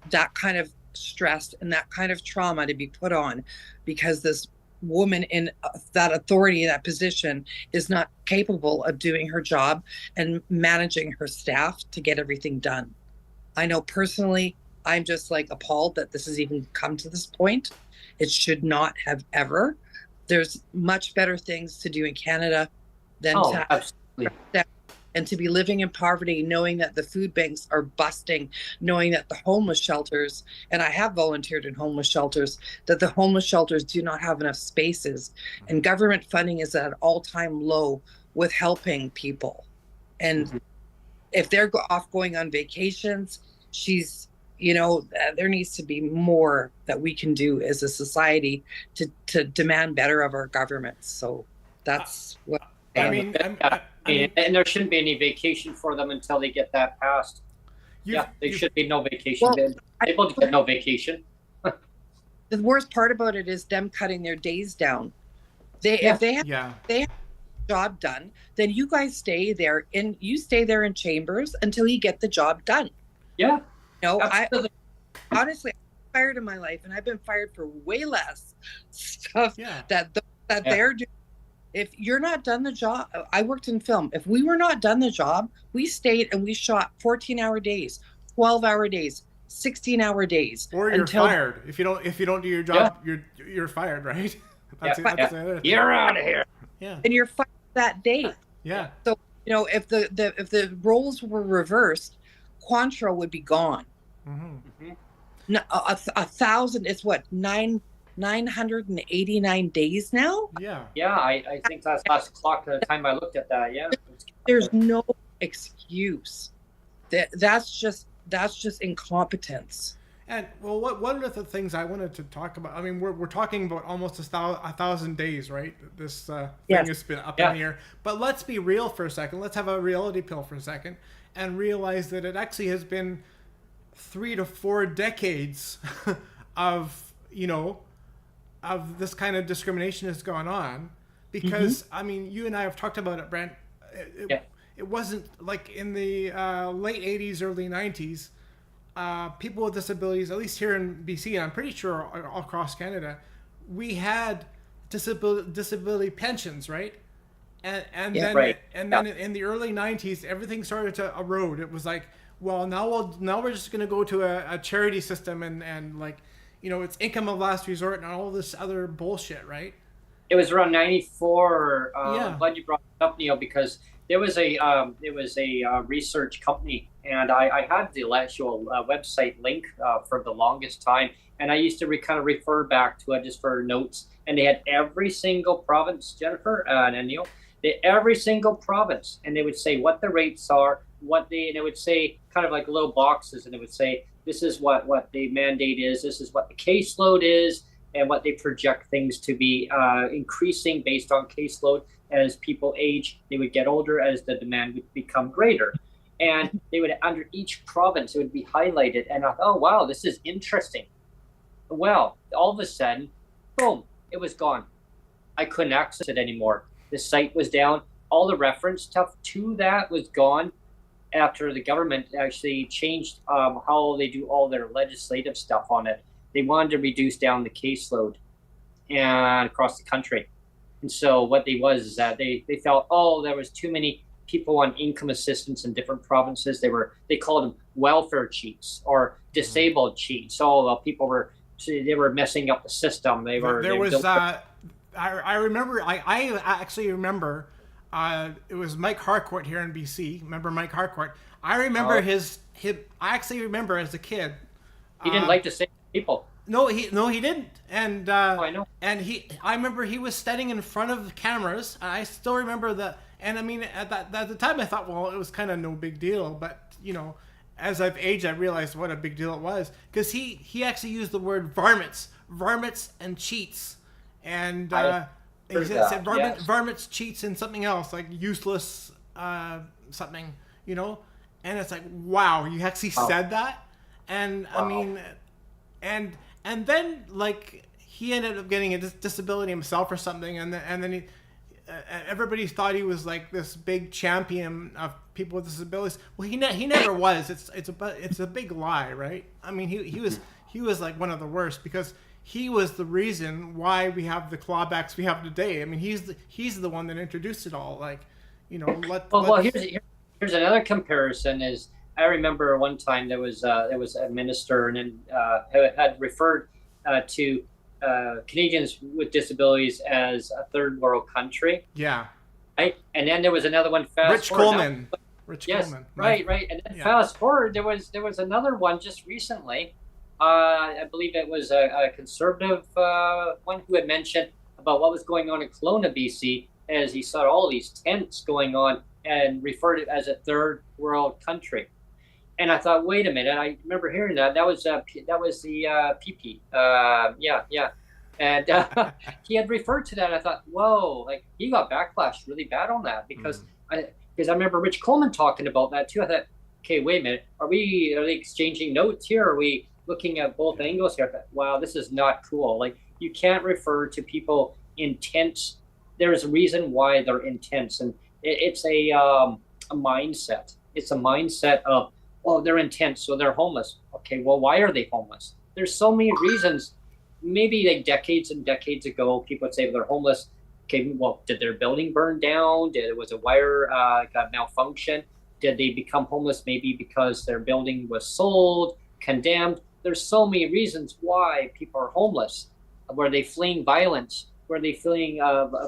that kind of stress and that kind of trauma to be put on because this woman in that authority, that position, is not capable of doing her job and managing her staff to get everything done. I know personally, I'm just like appalled that this has even come to this point. It should not have ever. There's much better things to do in Canada than to absolutely. And to be living in poverty, knowing that the food banks are busting, knowing that the homeless shelters, and I have volunteered in homeless shelters, that the homeless shelters do not have enough spaces, and government funding is at an all-time low with helping people. And if they're off going on vacations, there needs to be more that we can do as a society to demand better of our governments. So that's what I mean, and there shouldn't be any vacation for them until they get that passed. There should be no vacation. Well, able to get no vacation. The worst part about it is them cutting their days down. If they have a job done, then you guys stay there in chambers until you get the job done. Yeah. I honestly, I'm fired in my life, and I've been fired for way less stuff that they're doing. If you're not done the job, I worked in film. If we were not done the job, we stayed and we shot 14-hour days, 12-hour days, 16-hour days. Or you're fired. If you don't do your job, you're fired, right? You're out of here. Yeah. And you're fired that day. Yeah. So, if the roles were reversed, Cointreau would be gone. Mm-hmm. No, 1,000 is what, 989 days now? Yeah, I think that's last clock the time I looked at that. Yeah. There's no excuse. That's just incompetence. And well, one of the things I wanted to talk about, I mean, we're talking about almost 1,000 days, right? This thing has been up in the air. But let's be real for a second. Let's have a reality pill for a second and realize that it actually has been 3 to 4 decades of this kind of discrimination has gone on. Because, I mean, you and I have talked about it, Brent. It wasn't like in the late 80s, early 90s, people with disabilities, at least here in BC, and I'm pretty sure all across Canada, we had disability pensions, right? And then in the early 90s, everything started to erode. It was like, well, now we're just going to go to a charity system and like, it's income of last resort and all this other bullshit, right? It was around 94. I'm glad you brought it up, Neil, because there was a research company, and I had the actual website link for the longest time, and I used to kind of refer back to it just for notes. And they had every single province, Jennifer and Neil, every single province, and they would say what the rates are, and it would say kind of like little boxes, and it would say this is what the mandate is, this is what the caseload is, and what they project things to be increasing based on caseload. As people age, they would get older as the demand would become greater. And they would, under each province, it would be highlighted. And I thought, oh, wow, this is interesting. Well, all of a sudden, boom, it was gone. I couldn't access it anymore. The site was down. All the reference stuff to that was gone after the government actually changed how they do all their legislative stuff on it. They wanted to reduce down the caseload and across the country. And so what they was is that they felt, there was too many people on income assistance in different provinces. They called them welfare cheats or disabled cheats. People were messing up the system. I actually remember it was Mike Harcourt here in BC. Remember Mike Harcourt? I remember I actually remember as a kid. He didn't like disabled people. No, he didn't. And I know. I remember he was standing in front of the cameras. I still remember that. And I mean, at the time, I thought, well, it was kind of no big deal. But as I've aged, I realized what a big deal it was, because he actually used the word varmints and cheats, and he said varmints, cheats, and something else like useless something, and it's like, wow, you actually said that. And wow. I mean, and then like he ended up getting a disability himself or something, and then he. Everybody thought he was like this big champion of people with disabilities. Well, he never was. It's a big lie, right? I mean, he was like one of the worst, because he was the reason why we have the clawbacks we have today. I mean, he's the one that introduced it all. Like, Well, here's another comparison. Is I remember one time there was a minister and had referred to Canadians with disabilities as a third world country. Yeah. Right. And then there was another one. Rich Coleman. Coleman. Right. And then fast forward, there was another one just recently. I believe it was a conservative one who had mentioned about what was going on in Kelowna, BC, as he saw all these tents going on, and referred it as a third world country. And I thought, wait a minute! I remember hearing that. That was the PP. Yeah. And he had referred to that. I thought, whoa! Like, he got backlash really bad on that, because I remember Rich Coleman talking about that too. I thought, okay, wait a minute. Are they exchanging notes here? Are we looking at both angles here? I thought, wow, this is not cool. Like, you can't refer to people intense. There's a reason why they're intense, and it's a mindset. It's a mindset of, oh, they're intense, so they're homeless. Okay, well, why are they homeless? There's so many reasons. Maybe like decades and decades ago, people would say, well, they're homeless. Okay, well, did their building burn down? Was a wire got malfunction? Did they become homeless maybe because their building was sold, condemned? There's so many reasons why people are homeless. Were they fleeing violence? Were they fleeing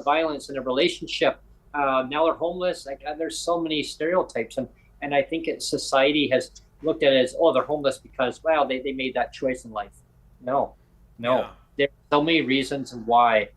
violence in a relationship? Now they're homeless. Like, there's so many stereotypes. And I think society has looked at it as, oh, they're homeless because, wow, they made that choice in life. No. Yeah. There's so many reasons why.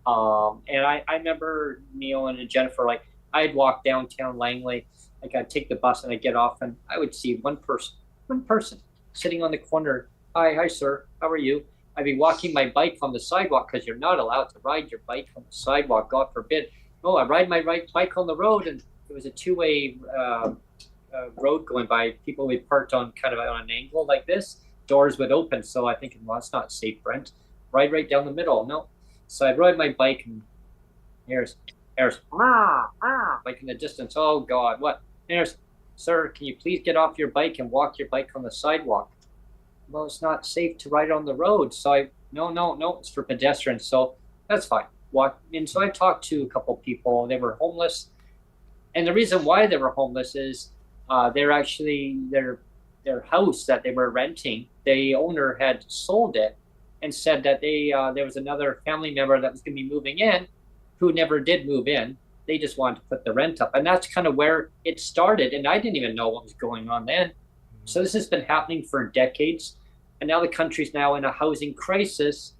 And I remember Neil and Jennifer, like, I'd walk downtown Langley, like, I'd take the bus and I'd get off, and I would see one person sitting on the corner. Hi, sir. How are you? I'd be walking my bike on the sidewalk, because you're not allowed to ride your bike on the sidewalk, God forbid. Oh, I ride my bike on the road, and it was a two-way road going by. People would parked on kind of on an angle like this. Doors would open, so I think, well, it's not safe, Brent. Ride right down the middle. No. So I'd ride my bike, and here's like in the distance. Oh God, what? There's, sir, can you please get off your bike and walk your bike on the sidewalk? Well, it's not safe to ride on the road. So no, it's for pedestrians. So that's fine. Walk. And so I talked to a couple people. They were homeless, and the reason why they were homeless is they're actually their house that they were renting, the owner had sold it and said that there was another family member that was going to be moving in who never did move in. They just wanted to put the rent up. And that's kind of where it started. And I didn't even know what was going on then. So this has been happening for decades. And now the country's now in a housing crisis.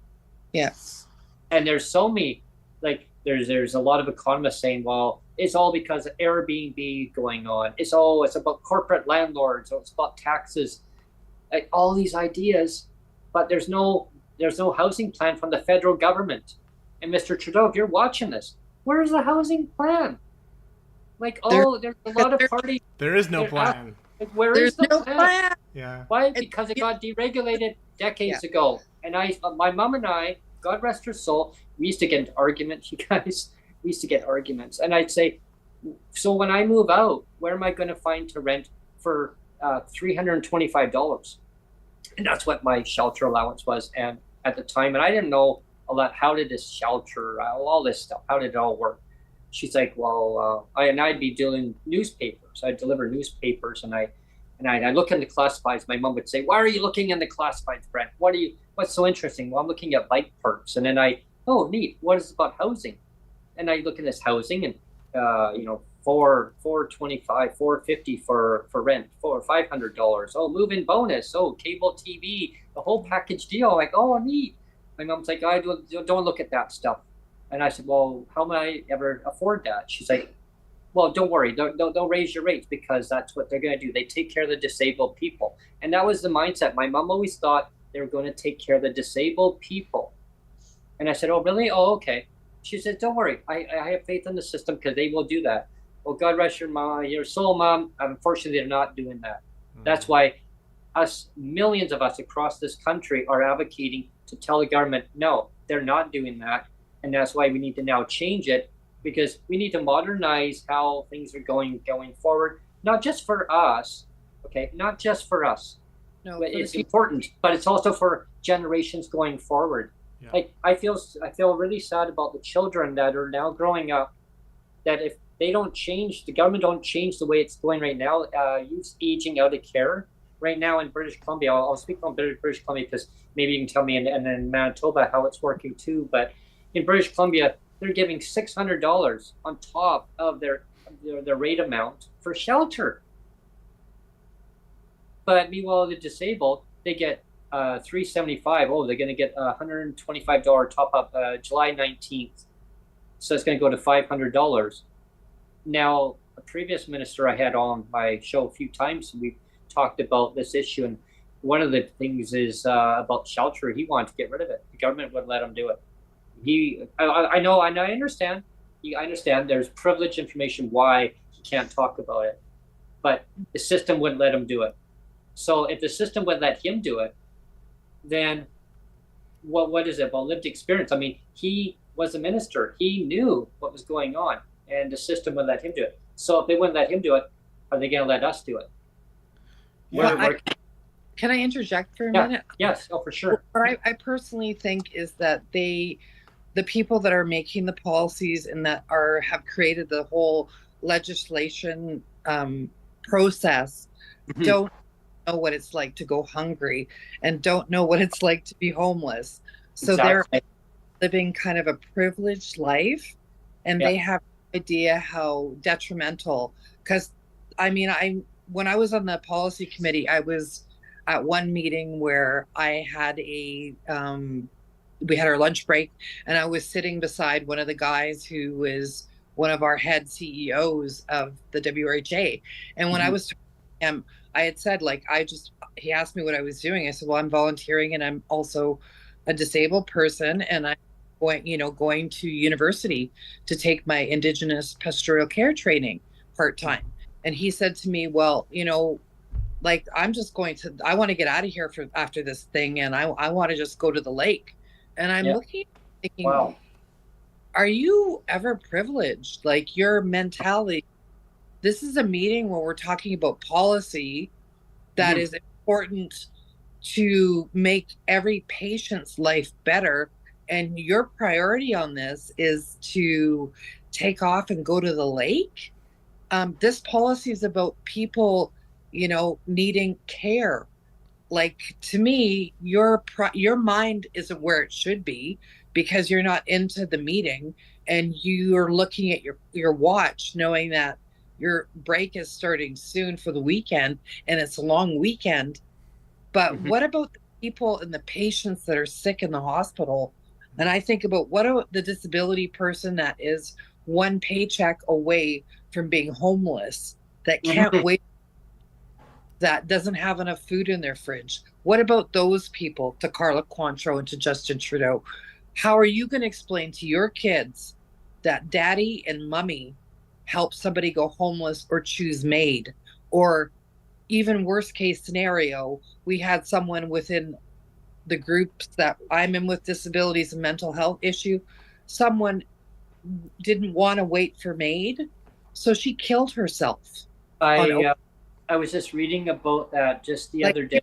Yes. And there's so many, like, there's a lot of economists saying, well, it's all because of Airbnb going on. It's about corporate landlords, or it's about taxes, like all these ideas, but there's no housing plan from the federal government. And Mr. Trudeau, if you're watching this, where's the housing plan? Like, there's a lot of parties. There is no plan. Like, where is the plan? Yeah. Why? Because it got deregulated decades ago. And my mom and I, God rest her soul, we used to get into arguments, you guys. We used to get arguments. And I'd say, so when I move out, where am I going to find to rent for $325? And that's what my shelter allowance was. And at the time, and I didn't know a lot, how did this shelter, all this stuff, how did it all work? She's like, well, I'd be doing newspapers. I'd deliver newspapers, and I look in the classifieds. My mom would say, why are you looking in the classifieds, Brent? What's so interesting? Well, I'm looking at bike perks. And then oh, neat. What is it about housing? And I look at this housing, and $425, $450 for rent, $500. Oh, move-in bonus. Oh, cable TV, the whole package deal. Like, oh, neat. My mom's like, I don't look at that stuff. And I said, well, how may I ever afford that? She's like, well, don't worry. Don't raise your rates, because that's what they're going to do. They take care of the disabled people. And that was the mindset. My mom always thought they were going to take care of the disabled people. And I said, oh, really? Oh, okay. She said, don't worry. I have faith in the system, because they will do that. Well, God rest your soul, Mom. Unfortunately, they're not doing that. That's why millions of us across this country are advocating to tell the government, no, they're not doing that. And that's why we need to now change it, because we need to modernize how things are going forward, not just for us, okay? Not just for us. No, it's important, but it's also for generations going forward. Yeah. Like, I feel really sad about the children that are now growing up, that if they don't change, the government don't change the way it's going right now. Youth's aging out of care right now in British Columbia. I'll speak on British Columbia, because maybe you can tell me in Manitoba how it's working too. But in British Columbia, they're giving $600 on top of their rate amount for shelter. But meanwhile, the disabled, they get $375. Oh, they're going to get $125 top up July 19th. So it's going to go to $500. Now, a previous minister I had on my show a few times, we talked about this issue, and one of the things is about shelter. He wanted to get rid of it. The government wouldn't let him do it. I know, and I understand. I understand there's privileged information why he can't talk about it, but the system wouldn't let him do it. So if the system would let him do it, then what is it about lived experience? I mean, he was a minister. He knew what was going on, and the system would let him do it. So if they wouldn't let him do it, are they going to let us do it? Yeah, can I interject for a minute? Yes, oh, for sure. What I personally think is that the people that are making the policies and that have created the whole legislation process don't know what it's like to go hungry, and don't know what it's like to be homeless. So they're living kind of a privileged life, and they have no idea how detrimental. Because I mean, when I was on the policy committee, I was at one meeting where I had we had our lunch break, and I was sitting beside one of the guys who was one of our head CEOs of the WRHA. And when I was talking to him, I had said, like, he asked me what I was doing. I said, well, I'm volunteering, and I'm also a disabled person, and I'm going to university to take my Indigenous Spiritual Care training part-time. And he said to me, well, like, I want to get out of here after this thing, and I want to just go to the lake. And I'm looking, thinking, wow, are you ever privileged? Like, your mentality, this is a meeting where we're talking about policy that is important to make every patient's life better. And your priority on this is to take off and go to the lake. This policy is about people, needing care. Like, to me, your mind isn't where it should be, because you're not into the meeting, and you're looking at your watch, knowing that your break is starting soon for the weekend, and it's a long weekend. But what about the people and the patients that are sick in the hospital? And I think about the disability person that is one paycheck away from being homeless, that can't wait, that doesn't have enough food in their fridge. What about those people, to Carla Cointreau and to Justin Trudeau? How are you going to explain to your kids that daddy and mummy help somebody go homeless or choose MAID? Or even worst case scenario, we had someone within the groups that I'm in with disabilities and mental health issue, someone didn't want to wait for MAID, so she killed herself. I was just reading about that just the other day,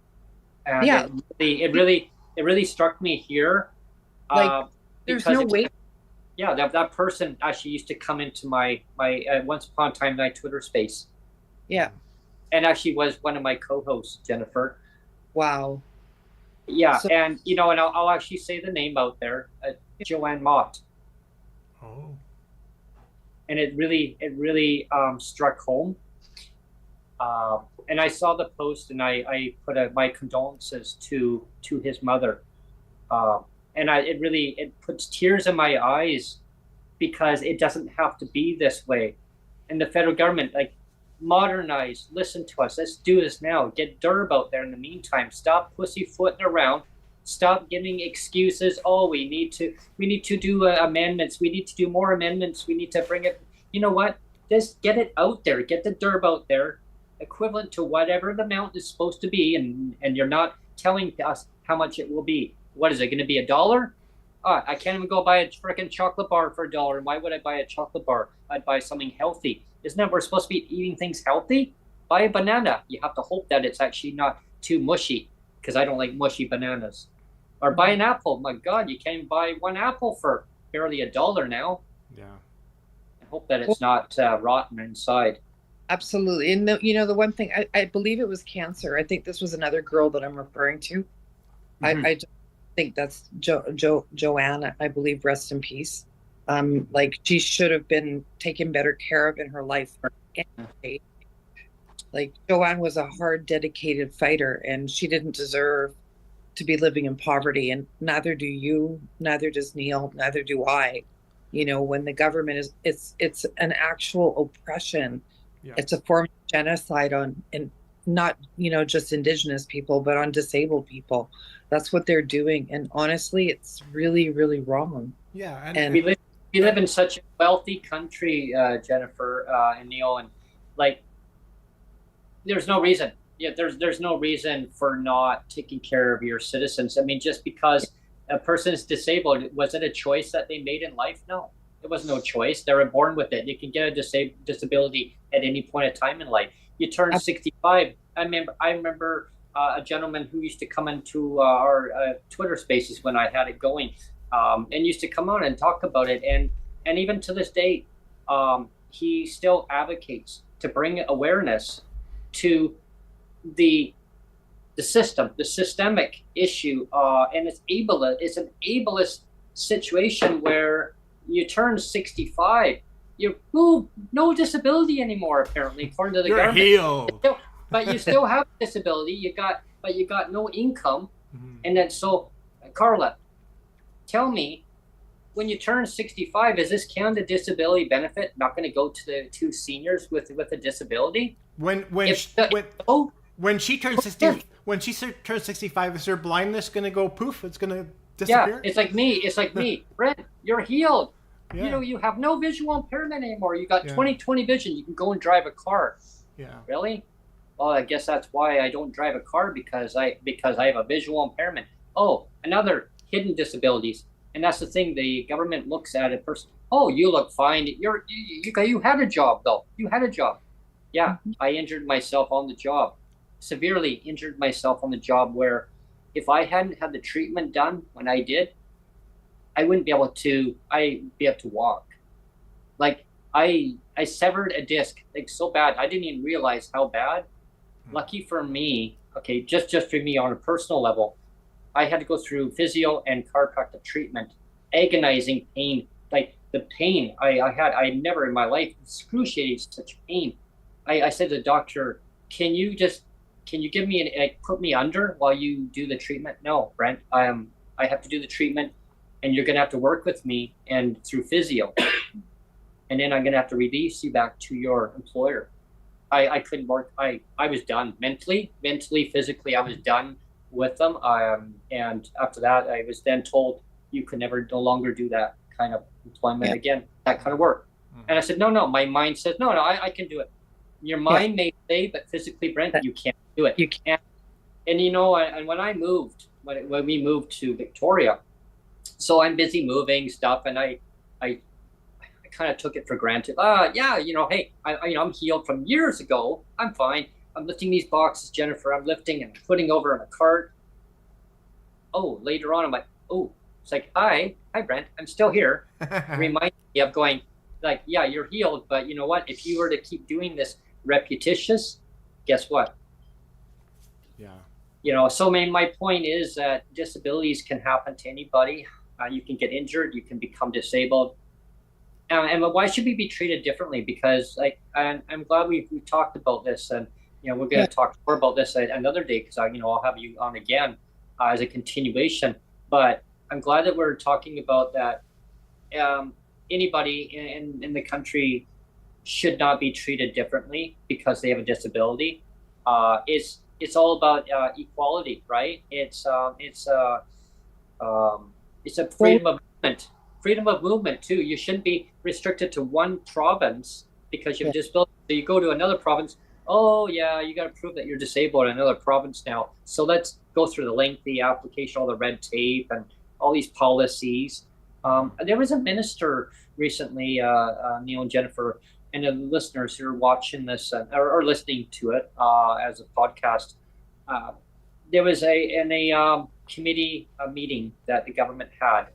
and it really struck me here. There's no way. Yeah, that person actually used to come into my once upon a time my Twitter space. Yeah, and actually was one of my co-hosts, Jennifer. Wow. Yeah, and I'll actually say the name out there, Joanne Mott. Oh. and it really struck home. And I saw the post, and I put my condolences to his mother, and it puts tears in my eyes, because it doesn't have to be this way. And the federal government, like, modernize, listen to us, let's do this now, get DERB out there in the meantime, stop pussyfooting around, stop giving excuses. Oh, we need to do amendments, we need to do more amendments, we need to bring it. You know what, just get it out there, get the DERB out there, equivalent to whatever the amount is supposed to be, and you're not telling us how much it will be. What is it going to be, $1? I can't even go buy a freaking chocolate bar for $1. Why would I buy a chocolate bar? I'd buy something healthy. Isn't that we're supposed to be eating things healthy? Buy a banana. You have to hope that it's actually not too mushy, because I don't like mushy bananas. Or buy an apple. My God, you can't even buy one apple for barely $1 now. Yeah. I hope that it's not rotten inside. Absolutely. And the one thing, I believe it was cancer. I think this was another girl that I'm referring to. Mm-hmm. I think that's Joanna, I believe, rest in peace. Like, she should have been taken better care of in her life. Like, Joanne was a hard, dedicated fighter, and she didn't deserve to be living in poverty. And neither do you, neither does Neil, neither do I. When the government it's an actual oppression. Yeah. It's a form of genocide and not, just Indigenous people, but on disabled people. That's what they're doing. And honestly, it's really, really wrong. Yeah. And we live in such a wealthy country, Jennifer and Neil, and like, there's no reason. Yeah, there's no reason for not taking care of your citizens. I mean, just because a person is disabled, was it a choice that they made in life? No, it was no choice. They were born with it. You can get a disability at any point in time in life. You turn 65. I remember a gentleman who used to come into our Twitter spaces when I had it going, and used to come out and talk about it. And even to this day, he still advocates to bring awareness to the system, the systemic issue, and it's an ableist situation where you turn 65, you're no disability anymore, apparently, according to the government. Healed. But you still have a disability. You got no income. Mm-hmm. And then, so, Carla, tell me, when you turn 65, is this Canada Disability Benefit not going to go to seniors with a disability? When she turns 65, is her blindness going to go poof? It's going to disappear? Yeah, it's like me. Brent, you're healed. Yeah. You have no visual impairment anymore. You got 20/20 vision. You can go and drive a car. Yeah. Really? Well, I guess that's why I don't drive a car, because I have a visual impairment. Oh, another hidden disabilities. And that's the thing. The government looks at a person. Oh, you look fine. You had a job, though. You had a job. Yeah, I injured myself on the job. Severely injured myself on the job, where if I hadn't had the treatment done when I did, I wouldn't be able to walk. Like, I severed a disc, like, so bad. I didn't even realize how bad. Lucky for me, okay, just for me on a personal level, I had to go through physio and chiropractic treatment, agonizing pain. Like, the pain I never in my life, excruciating such pain. I said to the doctor, can you give me put me under while you do the treatment? No, Brent, I have to do the treatment, and you're going to have to work with me and through physio. And then I'm going to have to release you back to your employer. I couldn't work. I was done mentally, physically. I was done with them. And after that, I was then told you could no longer do that kind of employment again, that kind of work. Mm-hmm. And I said, no, my mind says, no, I can do it. Your mind may say, but physically, Brent, you can't do it. You can't. And and when when we moved to Victoria, so I'm busy moving stuff, and I kind of took it for granted. Hey, I'm healed from years ago. I'm fine. I'm lifting these boxes, Jennifer. I'm lifting and putting over in a cart. Oh, later on, I'm like, it's like, hi, Brent. I'm still here. Remind me of going, like, yeah, you're healed, but you know what? If you were to keep doing this repetitious, guess what? Yeah. So my point is that disabilities can happen to anybody. You can get injured. You can become disabled. And why should we be treated differently? Because like, I'm glad we talked about this, and we're going to talk more about this another day, because I'll have you on again as a continuation. But I'm glad that we're talking about that. Anybody in the country should not be treated differently because they have a disability. It's all about equality, right? It's a freedom of movement. Freedom of movement too. You shouldn't be restricted to one province because you have a disability. So you go to another province. Oh yeah, you got to prove that you're disabled in another province now. So let's go through the lengthy application, all the red tape, and all these policies. There was a minister recently, Neil and Jennifer, and the listeners who are watching this or listening to it as a podcast. There was a committee meeting that the government had.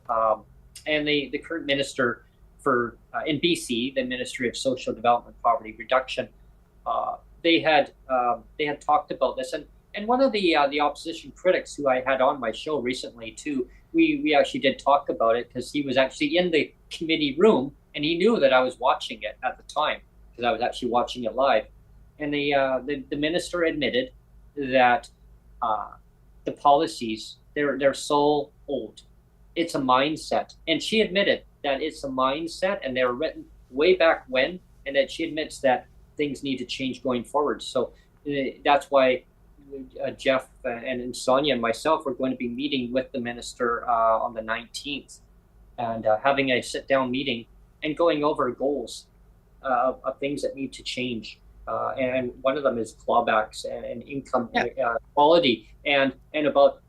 And the current minister for in BC, the Ministry of Social Development, Poverty Reduction, they had talked about this, and one of the opposition critics who I had on my show recently too, we actually did talk about it, because he was actually in the committee room and he knew that I was watching it at the time, because I was actually watching it live, and the minister admitted that the policies they're so old. It's a mindset, and she admitted that it's a mindset, and they were written way back when, and that she admits that things need to change going forward. So that's why Jeff and Sonia and myself are going to be meeting with the minister on the 19th, and having a sit-down meeting and going over goals of things that need to change. And one of them is clawbacks and income equality, and about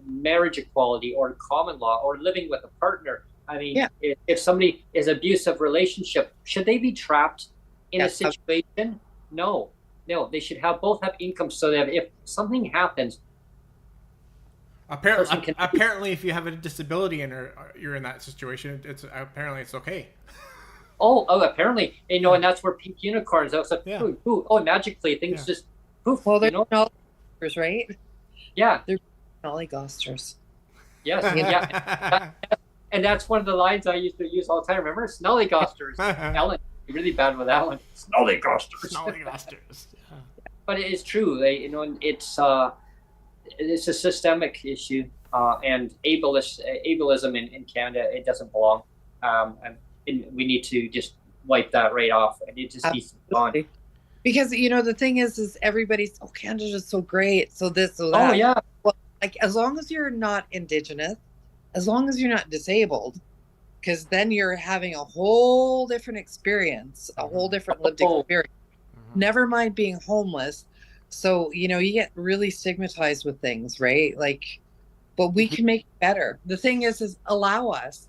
marriage equality or common law or living with a partner. I mean, if somebody is abusive relationship, should they be trapped in a situation? No, they should both have income, so that if something happens, apparently if you have a disability and you're in that situation, it's okay. Oh, apparently, and that's where pink unicorns. I was like, magically things just poof. Well, they're not, right? Yeah, they're snollygosters. Yes, and that's one of the lines I used to use all the time. Remember, snollygosters. Ellen, you're really bad with that one. Snollygosters. Snollygosters. But it is true. It's a systemic issue, and ableism in Canada, it doesn't belong. And we need to just wipe that right off, and it just needs to be gone. Because the thing is everybody's Canada's so great, so this, so that. Oh yeah. Well, like, as long as you're not Indigenous, as long as you're not disabled, because then you're having a whole different experience, a whole different lived experience. Never mind being homeless. So you get really stigmatized with things, right? Like, but we can make it better. The thing is allow us.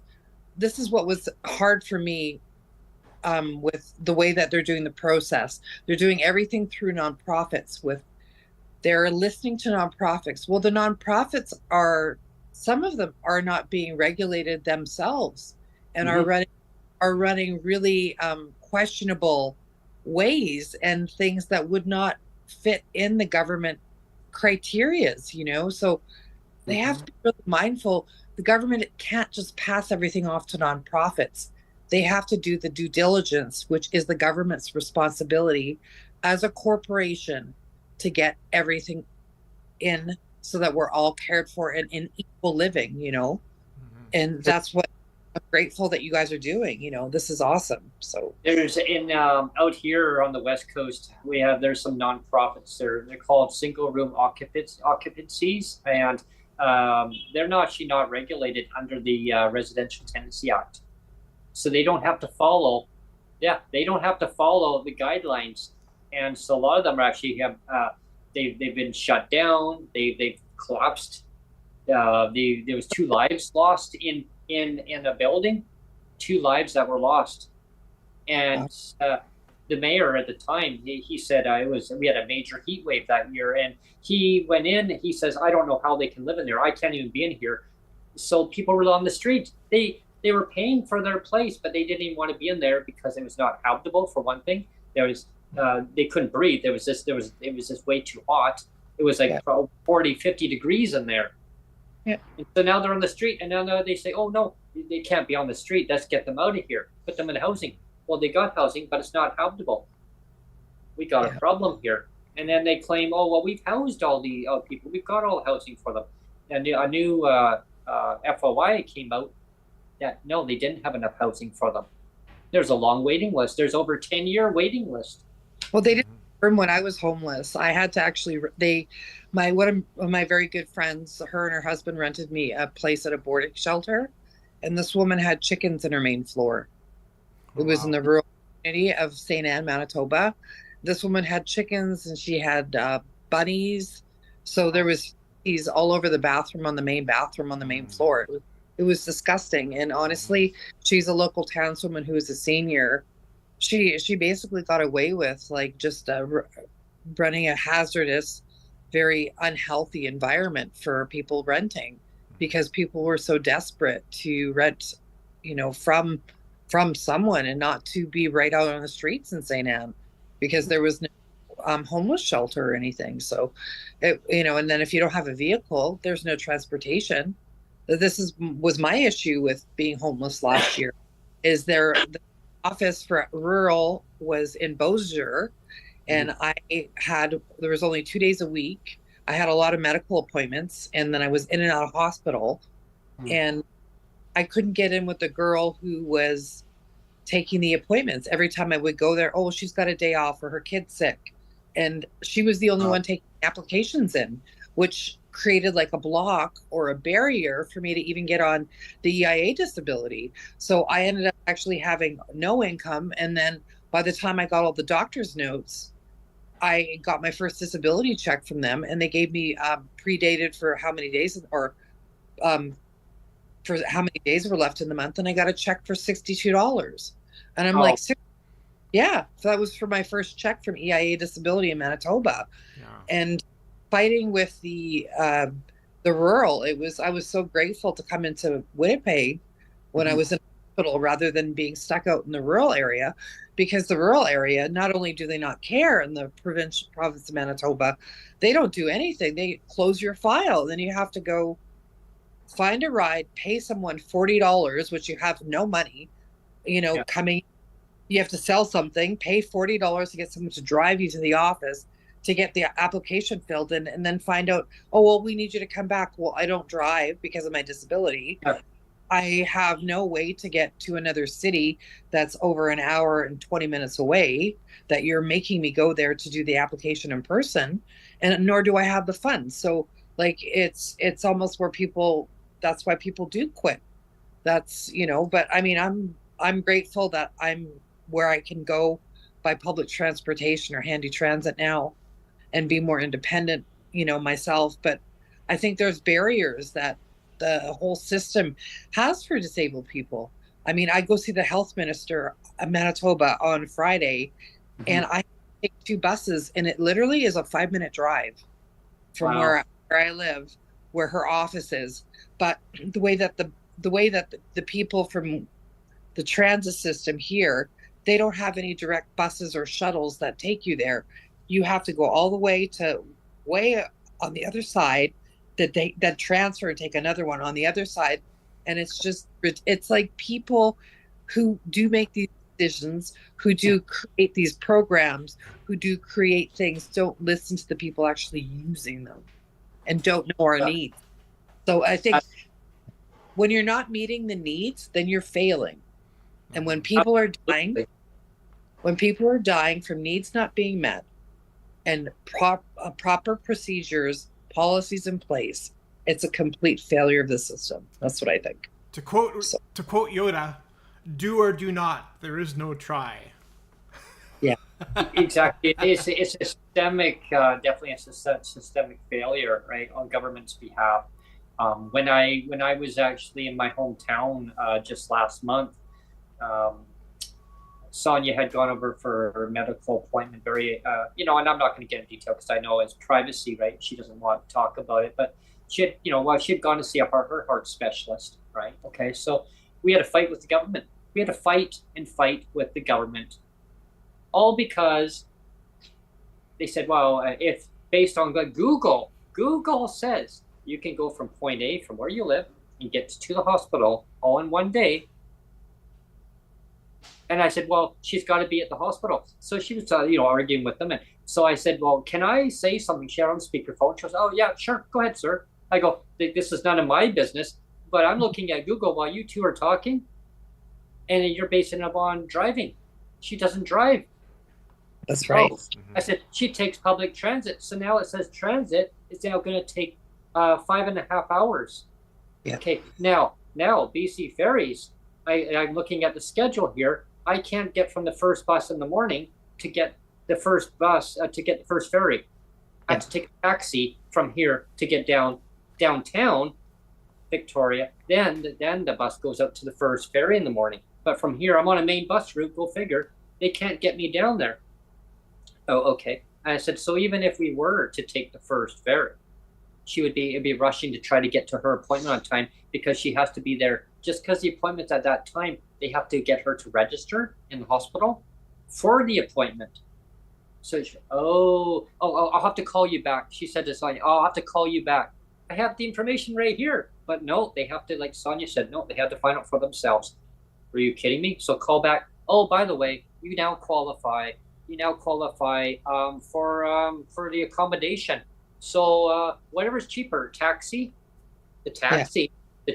This is what was hard for me. With the way that they're doing the process, they're doing everything through nonprofits. They're listening to nonprofits. Well, the nonprofits some of them are not being regulated themselves, and are running really questionable ways and things that would not fit in the government criterias. So they have to be really mindful. The government can't just pass everything off to nonprofits. They have to do the due diligence, which is the government's responsibility as a corporation, to get everything in so that we're all cared for and in equal living, and that's what I'm grateful that you guys are doing. This is awesome. So there's out here on the West Coast, there's some nonprofits. They're called single room occupancies, and they're actually not regulated under the Residential Tenancy Act. So they don't have to follow, the guidelines, and so a lot of them are actually they've been shut down. They've collapsed. There was 2 lives lost in a building, 2 lives that were lost, and the mayor at the time, he said we had a major heat wave that year, and he went in. He says, I don't know how they can live in there. I can't even be in here. So people were on the street. They were paying for their place, but they didn't even want to be in there because it was not habitable, for one thing. They couldn't breathe. It was just way too hot. It was like 40, 50 degrees in there. Yeah. And so now they're on the street, and now they say, oh no, they can't be on the street. Let's get them out of here. put them in housing. Well, they got housing, but it's not habitable. We got a problem here. And then they claim, oh, well, we've housed all the people. We've got all housing for them. And a new FOI came out that, no, they didn't have enough housing for them. There's a long waiting list. There's over 10-year waiting list. Well, they didn't confirm when I was homeless. I had to actually, one of my very good friends, her and her husband rented me a place at a boarding shelter. And this woman had chickens in her main floor. It was in the rural community of St. Anne, Manitoba. This woman had chickens and she had bunnies. So there was bees all over the bathroom on the main floor. It was disgusting. And honestly, she's a local townswoman who is a senior. She basically got away with like just running a hazardous, very unhealthy environment for people renting, because people were so desperate to rent, from someone and not to be right out on the streets in St. Anne, because there was no homeless shelter or anything. So, and then if you don't have a vehicle, there's no transportation. This was my issue with being homeless last year. The office for rural was in Beausejour, and there was only 2 days a week. I had a lot of medical appointments, and then I was in and out of hospital, and I couldn't get in with the girl who was taking the appointments. Every time I would go there, oh, she's got a day off or her kid's sick. And she was the only one taking applications in, which created like a block or a barrier for me to even get on the EIA disability. So I ended up actually having no income. And then by the time I got all the doctor's notes, I got my first disability check from them, and they gave me predated for how many days, or for how many days were left in the month, and I got a check for $62. And I'm like, yeah, so that was for my first check from EIA Disability in Manitoba. Yeah. And fighting with the rural, I was so grateful to come into Winnipeg when I was in hospital rather than being stuck out in the rural area, because the rural area, not only do they not care in the province of Manitoba, they don't do anything. They close your file. Then you have to go find a ride, pay someone $40, which you have no money, coming. You have to sell something, pay $40 to get someone to drive you to the office to get the application filled in, and then find out, oh, well, we need you to come back. Well, I don't drive because of my disability. Yeah. I have no way to get to another city that's over an hour and 20 minutes away, that you're making me go there to do the application in person, and nor do I have the funds. So like, it's almost where that's why people do quit. That's, but I mean, I'm grateful that I'm where I can go by public transportation or handy transit now and be more independent, myself. But I think there's barriers that the whole system has for disabled people. I mean, I go see the health minister of Manitoba on Friday, and I take 2 buses, and it literally is a 5-minute drive from where I live, where her office is. But the way that the people from the transit system here, they don't have any direct buses or shuttles that take you there. You have to go all the way to way on the other side, that transfer and take another one on the other side. And it's like people who do make these decisions, who do create these programs, who do create things, don't listen to the people actually using them and don't know our needs. So I think when you're not meeting the needs, then you're failing. And when people are dying from needs not being met and proper procedures, policies in place, it's a complete failure of the system. That's what I think. To quote Yoda, do or do not, there is no try. Yeah, exactly. It's a systemic, definitely a systemic failure, right, on government's behalf. When I was actually in my hometown just last month, Sonia had gone over for her medical appointment, very, and I'm not going to get into detail because I know it's privacy, right? She doesn't want to talk about it, but she had gone to see her heart specialist, right? Okay, so we had a fight with the government. We had to fight with the government, all because they said, well, if based on Google says you can go from point A, from where you live, and get to the hospital all in one day. And I said, well, she's got to be at the hospital. So she was, arguing with them. And so I said, well, can I say something? She had on speakerphone. She goes, oh, yeah, sure. Go ahead, sir. I go, this is none of my business, but I'm looking at Google while you two are talking, and you're basing it on driving. She doesn't drive. That's right. Oh, I said, she takes public transit. So now it says transit is now going to take 5.5 hours. Yeah. Okay, now BC Ferries, I'm looking at the schedule here. I can't get from the first bus in the morning to get the first bus, to get the first ferry. I have to take a taxi from here to get downtown Victoria. Then the bus goes out to the first ferry in the morning. But from here, I'm on a main bus route. Go figure. They can't get me down there. Oh, okay. And I said, so even if we were to take the first ferry, it'd be rushing to try to get to her appointment on time, because she has to be there. Just because the appointment's at that time, they have to get her to register in the hospital for the appointment. So I'll have to call you back. She said to Sonia, I'll have to call you back. I have the information right here. But no, they have to, like Sonia said, no, they have to find out for themselves. Were you kidding me? So call back. Oh, by the way, you now qualify for the accommodation. So whatever's cheaper, taxi. The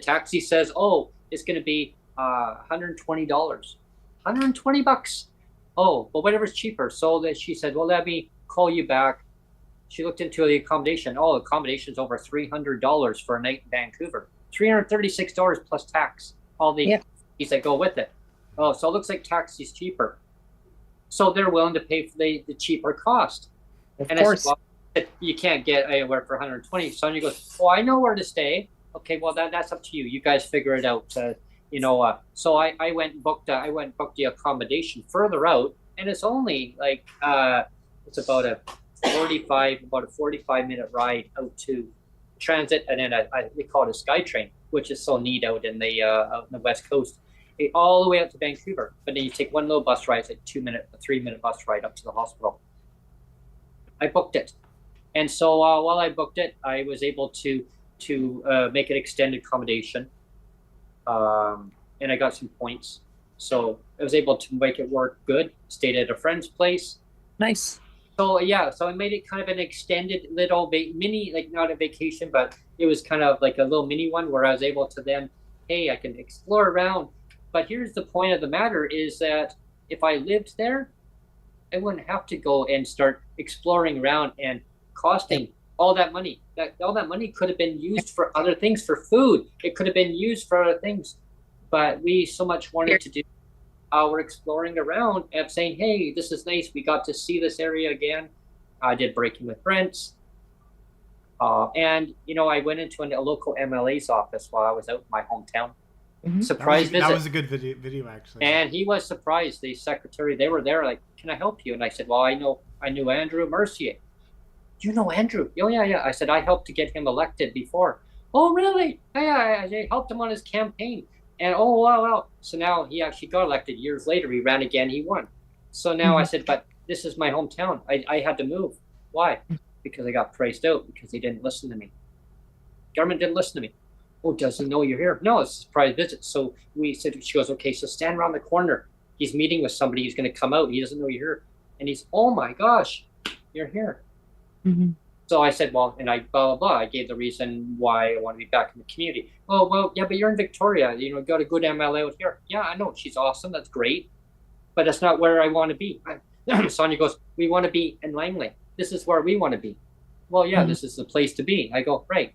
taxi says, oh, it's going to be $120, $120. Oh, well, whatever's cheaper. So that she said, well, let me call you back. She looked into the accommodation. Oh, accommodation's over $300 for a night in Vancouver. $336 plus tax. All the fees that go with it. Oh, so it looks like taxi's cheaper. So they're willing to pay for the cheaper cost. Of course. I said, well, you can't get anywhere for 120. Sonia goes, oh, I know where to stay. Okay, well, that's up to you. You guys figure it out. So I went and booked the accommodation further out, and it's only like it's about a 45-minute ride out to transit, and then they call it a SkyTrain, which is so neat out in the West Coast, all the way out to Vancouver. But then you take one little bus ride, it's like a 3-minute bus ride up to the hospital. I booked it, and so while I booked it, I was able to make an extended accommodation, and I got some points, so I was able to make it work good. Stayed at a friend's place. Nice. So I made it kind of an extended little mini, like not a vacation, but it was kind of like a little mini one where I was able to then, hey, I can explore around. But here's the point of the matter is that if I lived there, I wouldn't have to go and start exploring around and costing all that money. All that money could have been used for other things, for food. It could have been used for other things. But we so much wanted to do. We're exploring around and saying, hey, this is nice. We got to see this area again. I did Breaking with Brent. And, I went into a local MLA's office while I was out in my hometown. Mm-hmm. Surprise visit. That was a good video, actually. And he was surprised. The secretary, they were there like, can I help you? And I said, well, I knew Andrew Mercier. Do you know Andrew? Oh, yeah. I said, I helped to get him elected before. Oh, really? Yeah, I helped him on his campaign. And oh, wow. So now he actually got elected years later. He ran again. He won. So now I said, but this is my hometown. I had to move. Why? Because I got priced out because they didn't listen to me. Government didn't listen to me. Oh, does he know you're here? No, it's a surprise visit. So she goes, okay, so stand around the corner. He's meeting with somebody who's going to come out. He doesn't know you're here. And he's, oh my gosh, you're here. Mm-hmm. So I said, well, and I blah, blah, blah. I gave the reason why I want to be back in the community. Oh, well, yeah, but you're in Victoria. Got a good MLA out here. Yeah, I know. She's awesome. That's great. But that's not where I want to be. Sonia goes, we want to be in Langley. This is where we want to be. Well, yeah, This is the place to be. I go, right.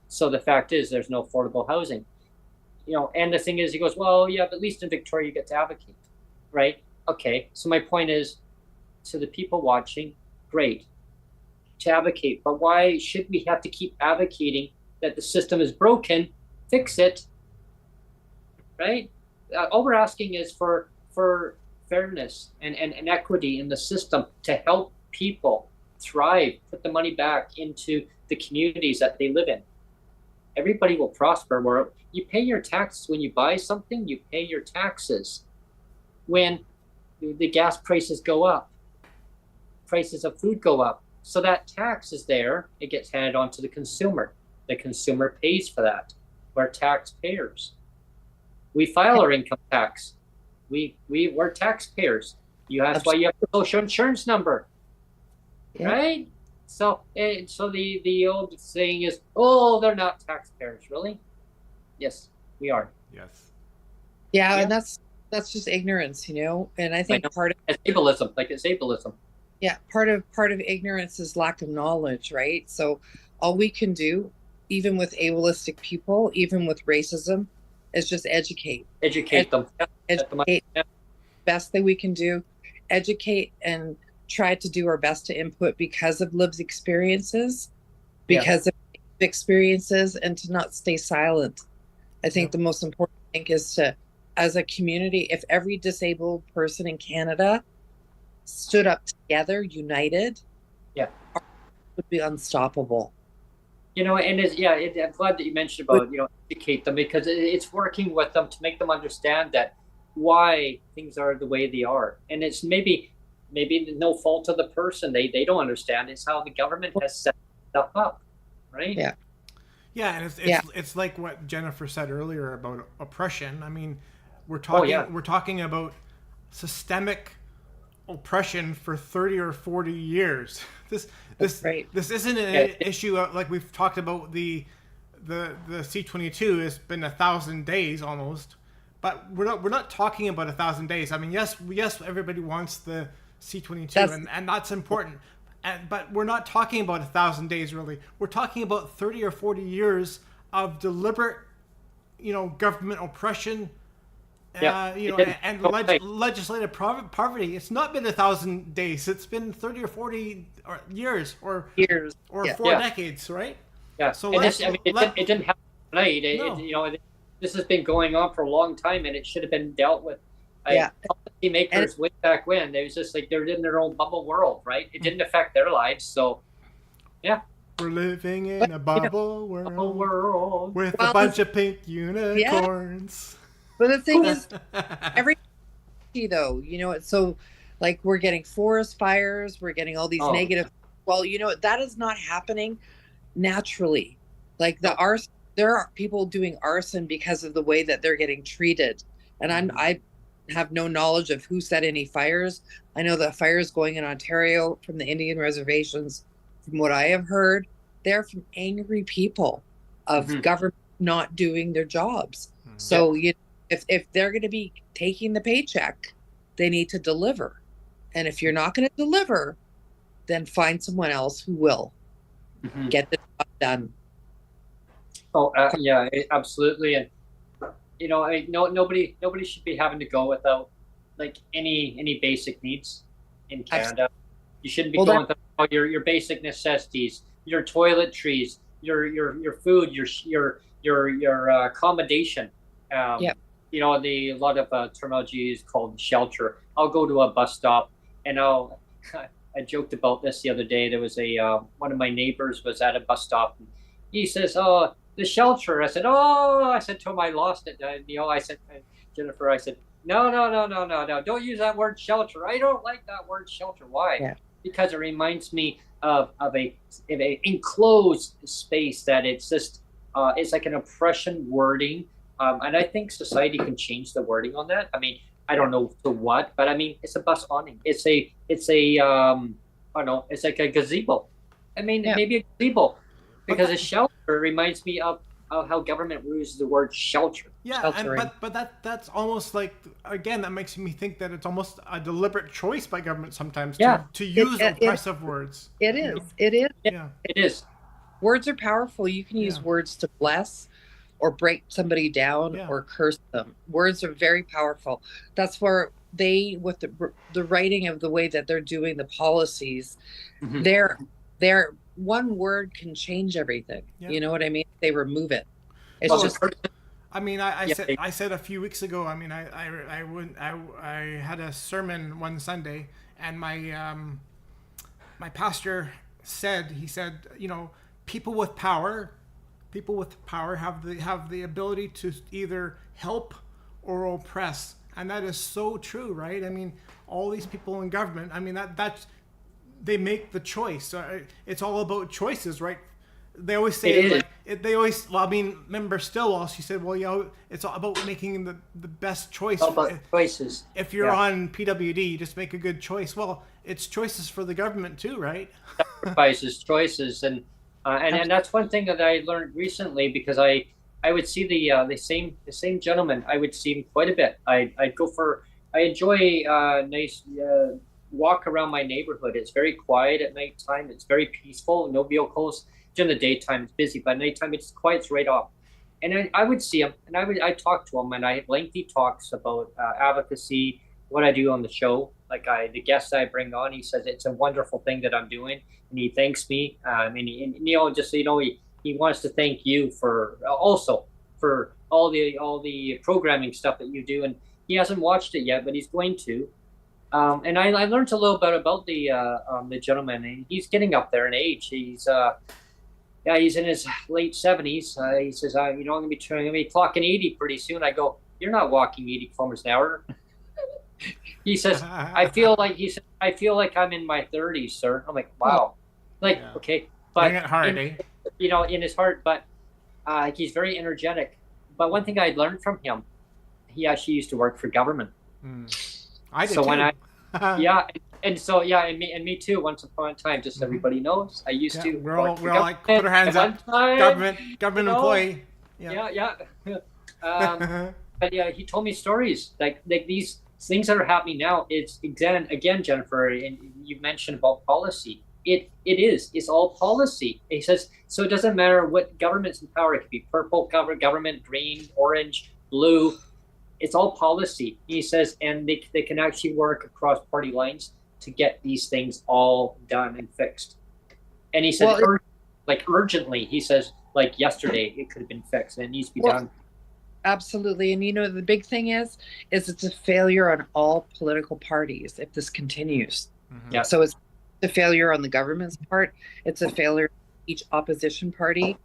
So the fact is there's no affordable housing. And the thing is, he goes, well, yeah, but at least in Victoria you get to advocate, right? Okay, so my point is, to the people watching, great, to advocate, but why should we have to keep advocating that the system is broken? Fix it, right? All we're asking is for fairness and equity in the system to help people thrive, put the money back into the communities that they live in. Everybody will prosper. Where you pay your taxes when you buy something, you pay your taxes when the gas prices go up, prices of food go up. So that tax is there. It gets handed on to the consumer. The consumer pays for that. We're taxpayers. We file our income tax. we're taxpayers. That's why you have the social insurance number, right? So the old saying is, oh, they're not taxpayers, really? Yes, we are. Yes. Yeah, and that's just ignorance, And I think part of it's ableism. Yeah, part of ignorance is lack of knowledge, right? So all we can do, even with ableistic people, even with racism, is just educate. Educate them. Educate. Best that we can do. Educate and try to do our best to input because of lived experiences, because of experiences, and to not stay silent. I think the most important thing is to, as a community, if every disabled person in Canada stood up together, united, it would be unstoppable. And I'm glad that you mentioned about, educate them, because it's working with them to make them understand that why things are the way they are. And it's maybe no fault of the person. They don't understand. It's how the government has set stuff up, right? Yeah. Yeah, and it's like what Jennifer said earlier about oppression. I mean, we're talking about systemic oppression for 30 or 40 years. This isn't an issue like we've talked about. The C-22 has been 1,000 days almost, but we're not talking about 1,000 days. I mean, yes, everybody wants the C-22, and that's important. But we're not talking about 1,000 days, really. We're talking about 30 or 40 years of deliberate, government oppression, and legislative poverty. It's not been 1,000 days. It's been 30 or 40 years, or 4 decades, right? Yeah. So it didn't happen tonight. This has been going on for a long time, and it should have been dealt with. Policymakers way back when, they was just like they're in their own bubble world, right? It didn't affect their lives, so we're living in a bubble world with a bunch of pink unicorns. But the thing is, it's so like we're getting forest fires, we're getting all these negative. Well, that is not happening naturally. Like there are people doing arson because of the way that they're getting treated, and I have no knowledge of who set any fires. I know the fires going in Ontario from the Indian reservations, from what I have heard, they're from angry people of government not doing their jobs. So if they're going to be taking the paycheck, they need to deliver. And if you're not going to deliver, then find someone else who will get the job done. Oh, absolutely. And nobody should be having to go without like any basic needs in Canada. You shouldn't be going without your basic necessities, your toiletries, your food, your accommodation. A lot of terminology is called shelter. I'll go to a bus stop, and I joked about this the other day. There was one of my neighbors was at a bus stop, and he says, "Oh, the shelter." I said, to him, I lost it. I said, Jennifer, I said, no, don't use that word shelter. I don't like that word shelter. Why? Yeah. Because it reminds me of a enclosed space that it's just, it's like an oppression wording. And I think society can change the wording on that. I mean, I don't know to what, but I mean, it's a bus awning. It's a I don't know, it's like a gazebo. I mean, maybe a gazebo. Because a shelter reminds me of how government uses the word shelter. Yeah, but that's almost like, again, that makes me think that it's almost a deliberate choice by government sometimes to use oppressive words. It is. It is. Yeah, it is. Words are powerful. You can use words to bless or break somebody down or curse them. Words are very powerful. That's where with the writing of the way that they're doing the policies, they're one word can change everything. You know what I mean? They remove it. It's just. I mean, I said a few weeks ago. I mean, I had a sermon one Sunday, and my pastor said, people with power have the ability to either help or oppress, and that is so true, right? I mean, all these people in government. I mean, that's they make the choice. It's all about choices, right? They always say they always, well, I mean, remember Stillwell, she said, well, it's all about making the best choice. All about choices. If you're on PWD, just make a good choice. Well, it's choices for the government too, right? Sacrifices, choices, and that's one thing that I learned recently, because I would see the same gentleman. I would see him quite a bit. I enjoy a nice walk around my neighborhood. It's very quiet at nighttime. It's very peaceful. No vehicles. During the daytime, it's busy, but at nighttime, it's quiet. It's right off. And I would see him, and I talk to him, and I have lengthy talks about advocacy, what I do on the show. Like the guests I bring on, he says it's a wonderful thing that I'm doing, and he thanks me. And just so you know, he wants to thank you for also for all the programming stuff that you do, and he hasn't watched it yet, but he's going to. And I learned a little bit about the gentleman, and he's getting up there in age. He's in his late 70s. He says, I'm going to be clocking 80 pretty soon. I go, you're not walking 80 kilometers an hour. He says, I feel like I'm in my 30s, sir. I'm like, wow. Okay. But bring it hard, eh? In his heart, but he's very energetic. But one thing I learned from him, he actually used to work for government. I did too. And me too. Once upon a time, just everybody knows, I used to. We're all like, put our hands up. Government employee. Yeah. But yeah, he told me stories like these things that are happening now. It's again, Jennifer, and you mentioned about policy. It's all policy. He says, so it doesn't matter what government's in power. It could be purple government, green, orange, blue. It's all policy. He says, and they can actually work across party lines to get these things all done and fixed. And he said, urgently, he says, like yesterday, it could have been fixed and it needs to be done. Absolutely. And the big thing is it's a failure on all political parties if this continues. Yeah. So it's a failure on the government's part. It's a failure each opposition party.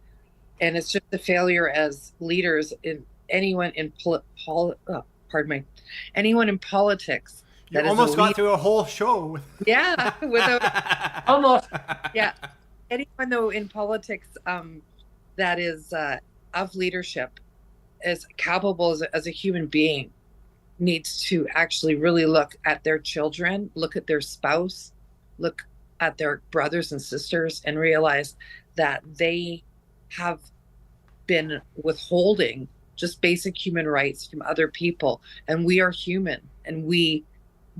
And it's just a failure as leaders in anyone in anyone in politics. You almost got through a whole show. Without almost. Yeah. Anyone though in politics that is of leadership, as capable as a human being, needs to actually really look at their children, look at their spouse, look at their brothers and sisters, and realize that they have been withholding just basic human rights from other people. And we are human, and we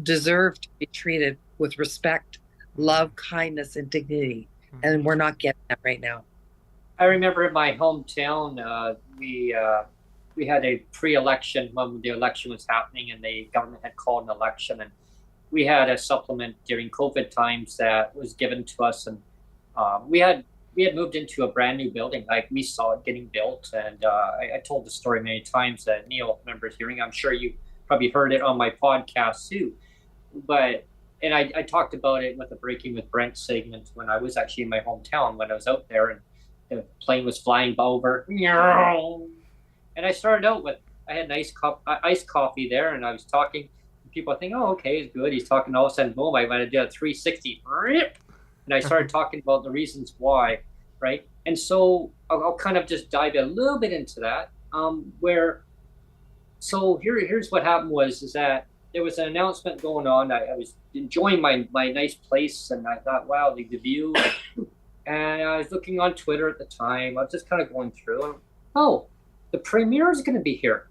deserve to be treated with respect, love, kindness, and dignity. And we're not getting that right now. I remember in my hometown, we had a pre-election when the election was happening, and the government had called an election, and we had a supplement during COVID times that was given to us, and we had moved into a brand new building. Like, we saw it getting built, and I told the story many times that Neil remembers hearing. I'm sure you probably heard it on my podcast too. And I talked about it with the Breaking with Brent segment when I was actually in my hometown, when I was out there and the plane was flying over. And I started out with, I had an iced coffee there, and I was talking. People think, oh, okay, it's good. He's talking. All of a sudden, boom, I went to do a 360. And I started talking about the reasons why, right? And so I'll kind of just dive a little bit into that. Here's what happened is that there was an announcement going on. I was enjoying my nice place, and I thought, wow, the view. And I was looking on Twitter at the time. I was just kind of going through, and the premier is going to be here.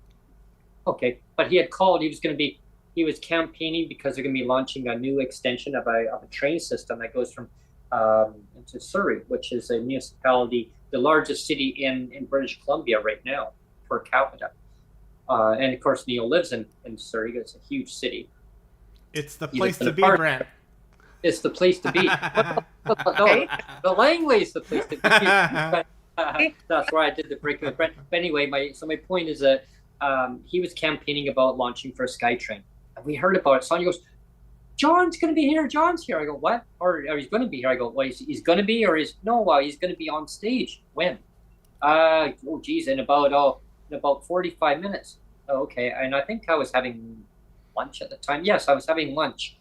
Okay, but he had called. He was campaigning because they're going to be launching a new extension of a train system that goes from into Surrey, which is a municipality, the largest city in British Columbia right now per capita. And of course, Neil lives in Surrey. It's a huge city. It's the place to be, Brent. It's the place to be. The Langley's the place to be. That's why I did the Breaking with Brent. But anyway, my point is that he was campaigning about launching for a SkyTrain. And we heard about it. Sonia goes, John's going to be here. John's here. I go, what? Or he's going to be here. I go, well, he's going to be, or he's going to be on stage. When? In about 45 minutes. Oh, okay. And I think I was having lunch at the time. Yes, I was having lunch.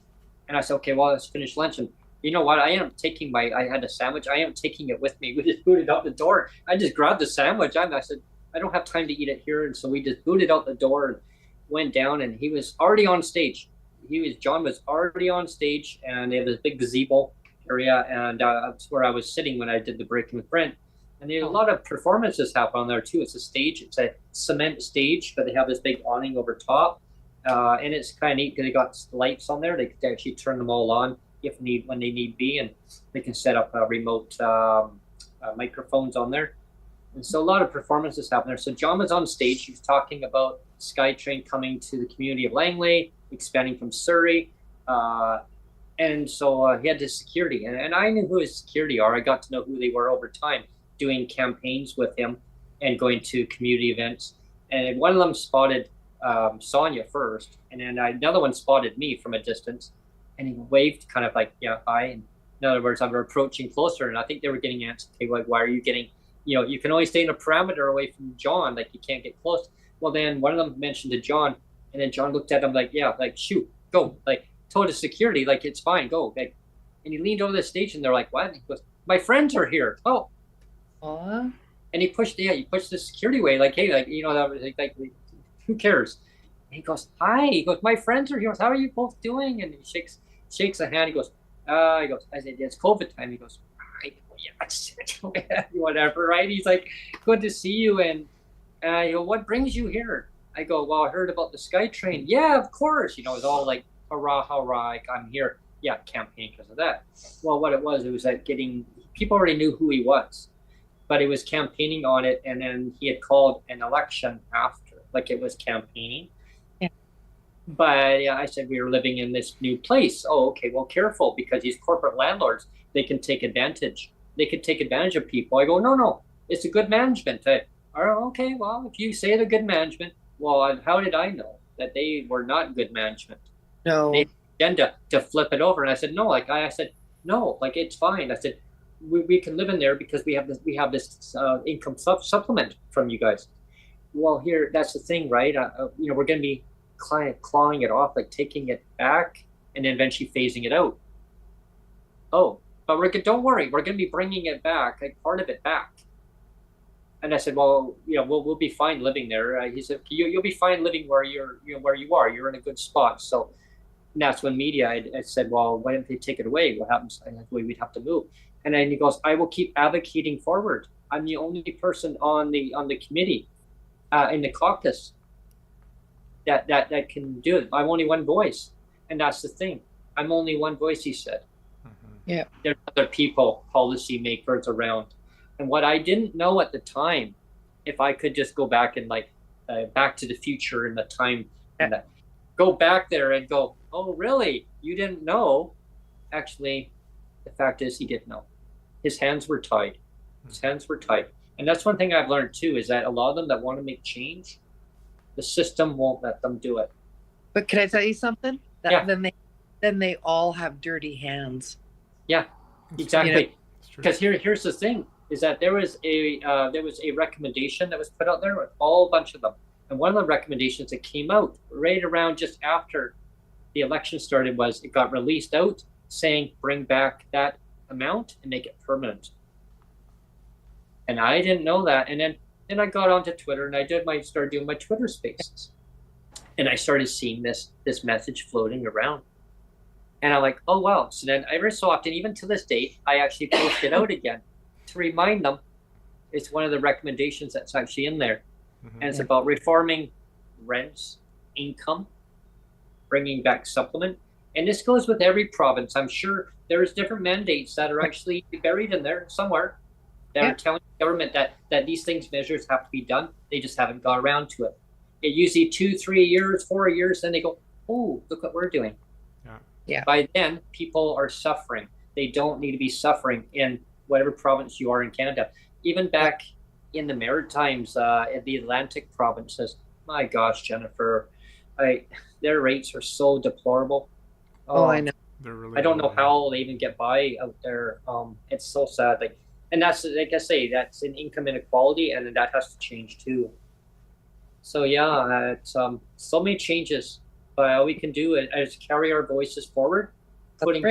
And I said, okay, well, let's finish lunch. And you know what? I had a sandwich. I am taking it with me. We just booted out the door. I just grabbed the sandwich. I said, I don't have time to eat it here. And so we just booted out the door and went down, and he was already on stage. John was already on stage, and they have this big gazebo area, and that's where I was sitting when I did the breaking with Brent. And there's a lot of performances happen on there too. It's a stage. It's a cement stage, but they have this big awning over top. And it's kind of neat because they got lights on there. They can actually turn them all on when they need be, and they can set up remote microphones on there. And so a lot of performances happen there. So John was on stage. He was talking about SkyTrain coming to the community of Langley, expanding from Surrey. And so he had this security. And I knew who his security are. I got to know who they were over time, doing campaigns with him and going to community events. And one of them spotted Sonia first, and then another one spotted me from a distance, and he waved kind of like, yeah, hi. And in other words, I was approaching closer, and I think they were getting answered, okay, like, why are you getting, you can only stay in a parameter away from John, like you can't get close. Well, then one of them mentioned to John, and then John looked at him like, yeah, like, shoot, go, like, told his security, like, it's fine, go, like, and he leaned over the stage, and they're like, what? And he goes, my friends are here. Oh. Aww. And he pushed the security away, like, hey, like, that was like who cares? And he goes, hi. He goes, my friends are here. How are you both doing? And he shakes a hand. He goes, I said, yeah, it's COVID time. He goes, yeah, whatever, right? He's like, good to see you. And I go, what brings you here? I go, well, I heard about the SkyTrain. Yeah, of course. It's all like, hurrah, hurrah, like, I'm here. Yeah, campaign because of that. Well, what it was like people already knew who he was, but he was campaigning on it. And then he had called an election after, like it was campaigning. Yeah. But yeah, I said, we were living in this new place. Oh, okay, well, careful, because these corporate landlords, they can take advantage. They could take advantage of people. I go, no, it's a good management. Oh, okay, well, if you say they're good management, well, how did I know that they were not good management? No. They had an agenda to flip it over. And I said, no, I said, no, like, it's fine. I said, we can live in there because we have this income supplement from you guys. Well, here, that's the thing, right? We're going to be clawing it off, like taking it back and then eventually phasing it out. Oh, but don't worry, we're going to be bringing it back, like part of it back. And I said, well, we'll be fine living there. He said, you'll be fine living where where you are. You're in a good spot. So, and that's when media, I said, well, why don't they take it away? What happens? I like, we'd have to move. And then he goes, I will keep advocating forward. I'm the only person on the committee, in the caucus, that can do it. I'm only one voice, and that's the thing. I'm only one voice, he said. Mm-hmm. Yeah. There's other people, policy makers around. And what I didn't know at the time, if I could just go back and Back to the Future in the time, and go back there and go, oh, really? You didn't know? Actually, the fact is, he didn't know. His hands were tied. His hands were tied. And that's one thing I've learned too, is that a lot of them that want to make change, the system won't let them do it. But can I tell you something? Yeah. Then they all have dirty hands. Yeah, exactly. Because here's the thing, is that there was a recommendation that was put out there with a whole bunch of them. And one of the recommendations that came out right around just after the election started was it got released out saying bring back that amount and make it permanent. And I didn't know that. And then I got onto Twitter and I started doing my Twitter spaces. And I started seeing this message floating around. And I'm like, oh, wow. So then every so often, even to this date, I actually post it out again to remind them it's one of the recommendations that's actually in there. Mm-hmm. And it's about reforming rents, income, bringing back supplement. And this goes with every province. I'm sure there's different mandates that are actually buried in there somewhere that are telling the government that these measures have to be done. They just haven't got around to it. It usually 2, 3 years, 4 years, then they go, oh, look what we're doing. Yeah. By then, people are suffering. They don't need to be suffering in whatever province you are in Canada. Even back in the Maritimes, in the Atlantic provinces, my gosh, Jennifer, their rates are so deplorable. Oh, I know. I don't know how they even get by out there. It's so sad. And that's, like I say, that's an income inequality, and that has to change too. So yeah, it's so many changes. But all we can do is carry our voices forward, putting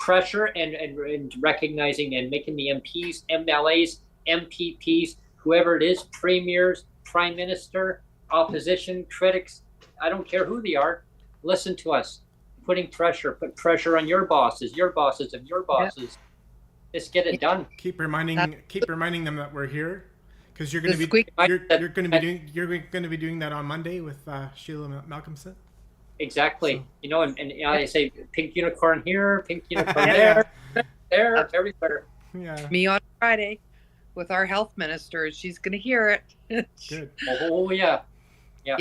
pressure and recognizing and making the MPs, MLAs, MPPs, whoever it is, premiers, prime minister, opposition, critics, I don't care who they are, listen to us. Put pressure on your bosses, and your bosses. Yeah. Let's get it done. Keep reminding them that we're here, because you're going to be doing that on Monday with Sheila Malcolmson. Exactly. So. And I say pink unicorn here, pink unicorn there, everywhere. Yeah. Me on Friday with our health minister, she's going to hear it. Good. Oh yeah. In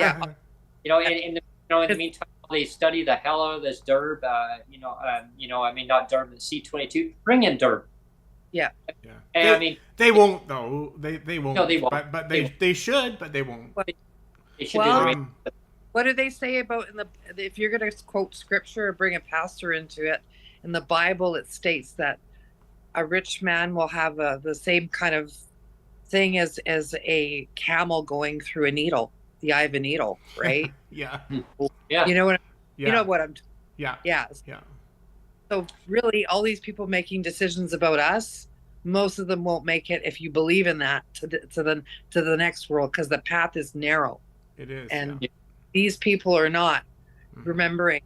the meantime, they study the hell out of this DERB. Not DERB, the C22. Bring in DERB. Yeah. And they won't though. They won't. No, they won't. But they should, but they won't. They should be. What do they say about if you're going to quote scripture or bring a pastor into it? In the Bible, it states that a rich man will have the same kind of thing as a camel going through a needle, the eye of a needle, right? Yeah. Yeah. You know what? You know what I'm. Yeah. Yeah. Yeah. So really, all these people making decisions about us, most of them won't make it if you believe in that to the next world, because the path is narrow. It is. And these people are not remembering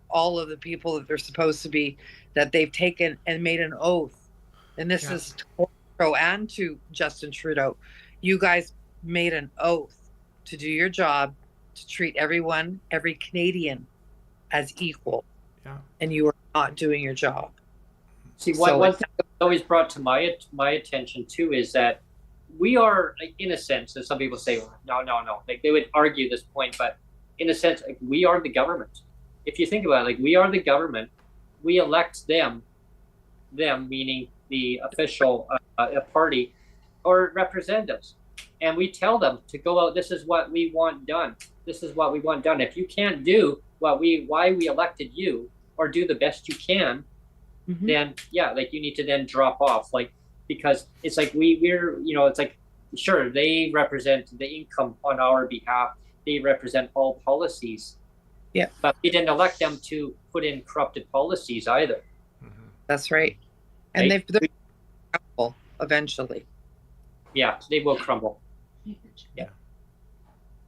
all of the people that they're supposed to be, that they've taken and made an oath. And this is to Trudeau and to Justin Trudeau. You guys made an oath to do your job, to treat everyone, every Canadian as equal. Yeah. And you are not doing your job. See, one thing that's always brought to my attention too is that we are, like, in a sense, as some people say, no, like they would argue this point, but in a sense, like, we are the government. If you think about it, like, we are the government. We elect them meaning the official party or representatives, and we tell them to go out. This is what we want done. This is what we want done. If you can't do why we elected you, or do the best you can, then you need to then drop off, because it's like we're it's like, sure, they represent the income on our behalf. They represent all policies. Yeah. But we didn't elect them to put in corrupted policies either. That's right. And they're crumble eventually. Yeah, they will crumble. Yeah.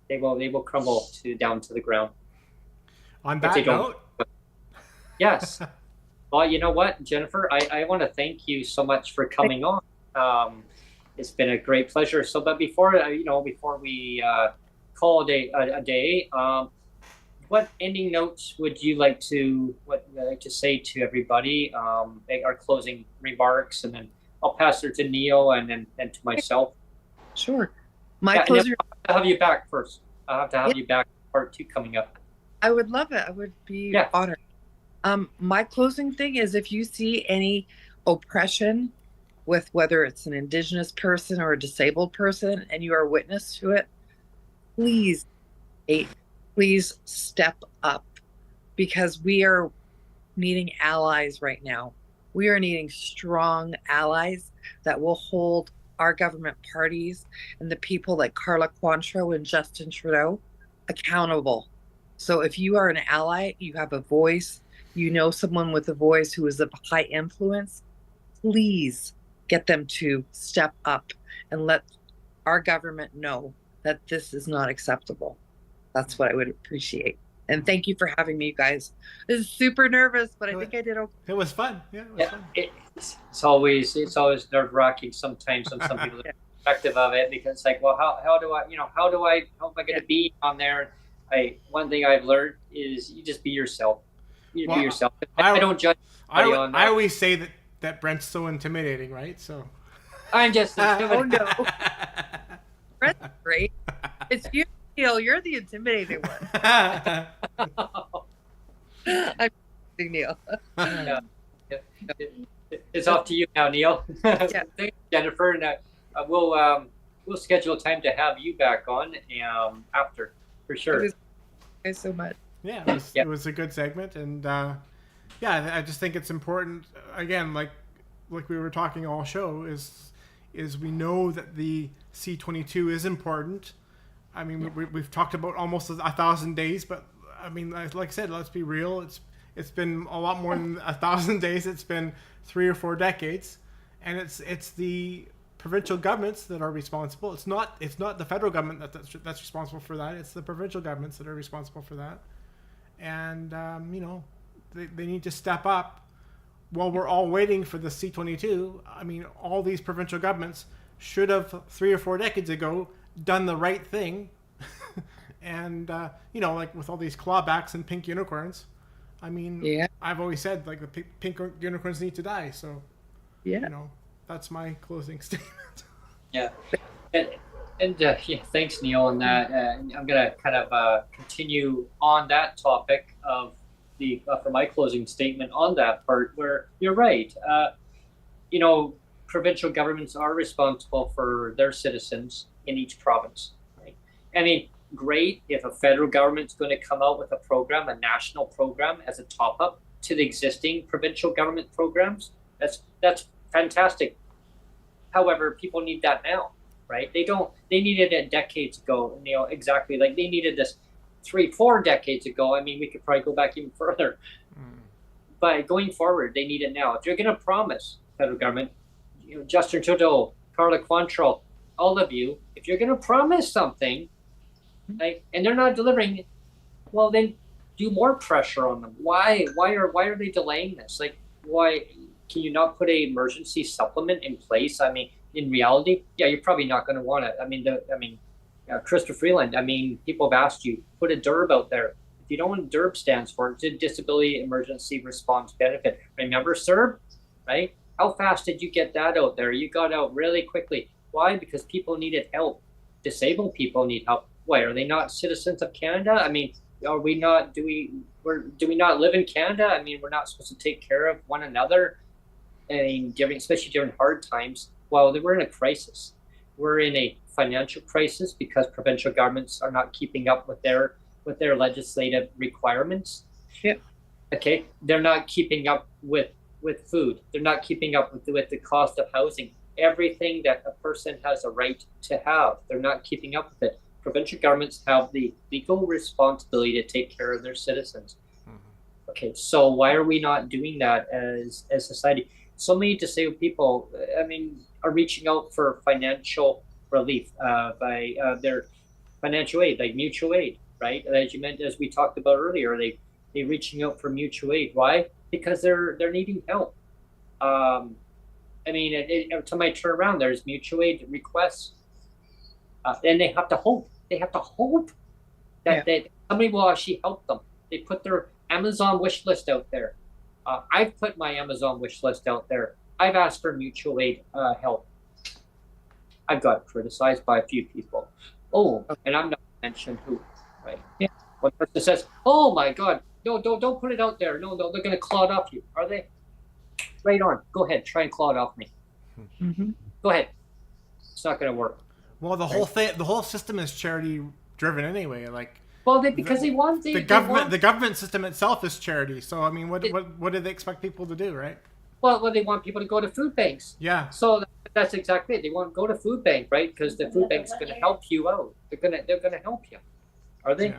They will crumble down to the ground. On that note. Yes. Well, you know what, Jennifer, I want to thank you so much for coming on. It's been a great pleasure. So, but before we call a day, what ending notes would you like to say to everybody? Our closing remarks, and then I'll pass it to Neil and then to myself. Sure. Closing. I'll have you back first. I'll have to have you back. Part 2 coming up. I would love it. I would be honored. My closing thing is, if you see any oppression with whether it's an Indigenous person or a disabled person and you are witness to it, please step up, because we are needing allies right now. We are needing strong allies that will hold our government parties and the people like Carla Quantrill and Justin Trudeau accountable. So if you are an ally, you have a voice, you know someone with a voice who is of high influence, please get them to step up and let our government know that this is not acceptable. That's what I would appreciate. And thank you for having me, you guys. I was super nervous, but I think I did okay. It was fun. Yeah, it was fun. It's always nerve-wracking sometimes on some people's perspective of it, because it's like, well, how am I going to be on there? One thing I've learned is you just be yourself. Be yourself. I don't judge. I always say that Brent's so intimidating, right? So I'm just intimidating. Oh no, Brent's great. It's you, Neil. You're the intimidating one. I'm Neil. It's off to you now, Neil. Thank you, Jennifer, and we'll schedule time to have you back on after, for sure. Thanks so much. Yeah, it was a good segment, and I just think it's important. Again, like we were talking all show, is we know that the C22 is important. I mean, we've talked about almost 1,000 days, but I mean, like I said, let's be real. It's been a lot more than 1,000 days. It's been 3 or 4 decades, and it's the provincial governments that are responsible. It's not the federal government that's responsible for that. It's the provincial governments that are responsible for that. And they need to step up while we're all waiting for the C-22. I mean, all these provincial governments should have 3 or 4 decades ago done the right thing. And like with all these clawbacks and pink unicorns, I mean, yeah. I've always said like the pink unicorns need to die. So yeah, that's my closing statement. Yeah, and yeah, thanks, Neil, on that. I'm gonna kind of continue on that topic of for my closing statement on that part, where you're right. Provincial governments are responsible for their citizens in each province. Right? I mean, great if a federal government's going to come out with a program, a national program, as a top-up to the existing provincial government programs. That's fantastic. However, people need that now, right? They needed it decades ago. Exactly like they needed this 3-4 decades ago. I mean, we could probably go back even further. But going forward, they need it now. If you're going to promise, federal government, Justin Trudeau, Carla Quantrill, all of you, if you're going to promise something, and they're not delivering, well, then do more pressure on them. Why are they delaying this? Like, why can you not put an emergency supplement in place? I mean, in reality, yeah, you're probably not going to want it. I mean, Christopher Freeland, I mean, people have asked you, put a DERB out there. If you don't know what DERB stands for, it's a Disability Emergency Response Benefit. Remember CERB, right? How fast did you get that out there? You got out really quickly. Why? Because people needed help. Disabled people need help. Why, are they not citizens of Canada? I mean, are we not, do we not live in Canada? I mean, we're not supposed to take care of one another, especially during hard times. Well, we're in a crisis. We're in a financial crisis because provincial governments are not keeping up with their legislative requirements. Yeah. Okay, they're not keeping up with food. They're not keeping up with the cost of housing. Everything that a person has a right to have, they're not keeping up with it. Provincial governments have the legal responsibility to take care of their citizens. Okay, so why are we not doing that as society? So many disabled people, are reaching out for financial relief by their financial aid, like mutual aid, right? As we talked about earlier, they're reaching out for mutual aid. Why? Because they're needing help. Every time I turn around, there's mutual aid requests, and they have to hope. They have to hope that somebody will actually help them. They put their Amazon wish list out there. I've put my Amazon wish list out there. I've asked for mutual aid help. I've got criticized by a few people. Oh, and I'm not mentioning who, right? Yeah. One person says, "Oh my God, no, don't put it out there. No, they're going to claw it off you." Are they? Right on. Go ahead, try and claw it off me. Go ahead. It's not going to work. Well, the whole system is charity driven anyway. Like, well, the government system itself is charity. So I mean, what do they expect people to do, right? Well, they want people to go to food banks. Yeah. So that's exactly it. They want to go to food bank, right? Because the food bank's going to help you out. They're going to help you. Are they? Yeah.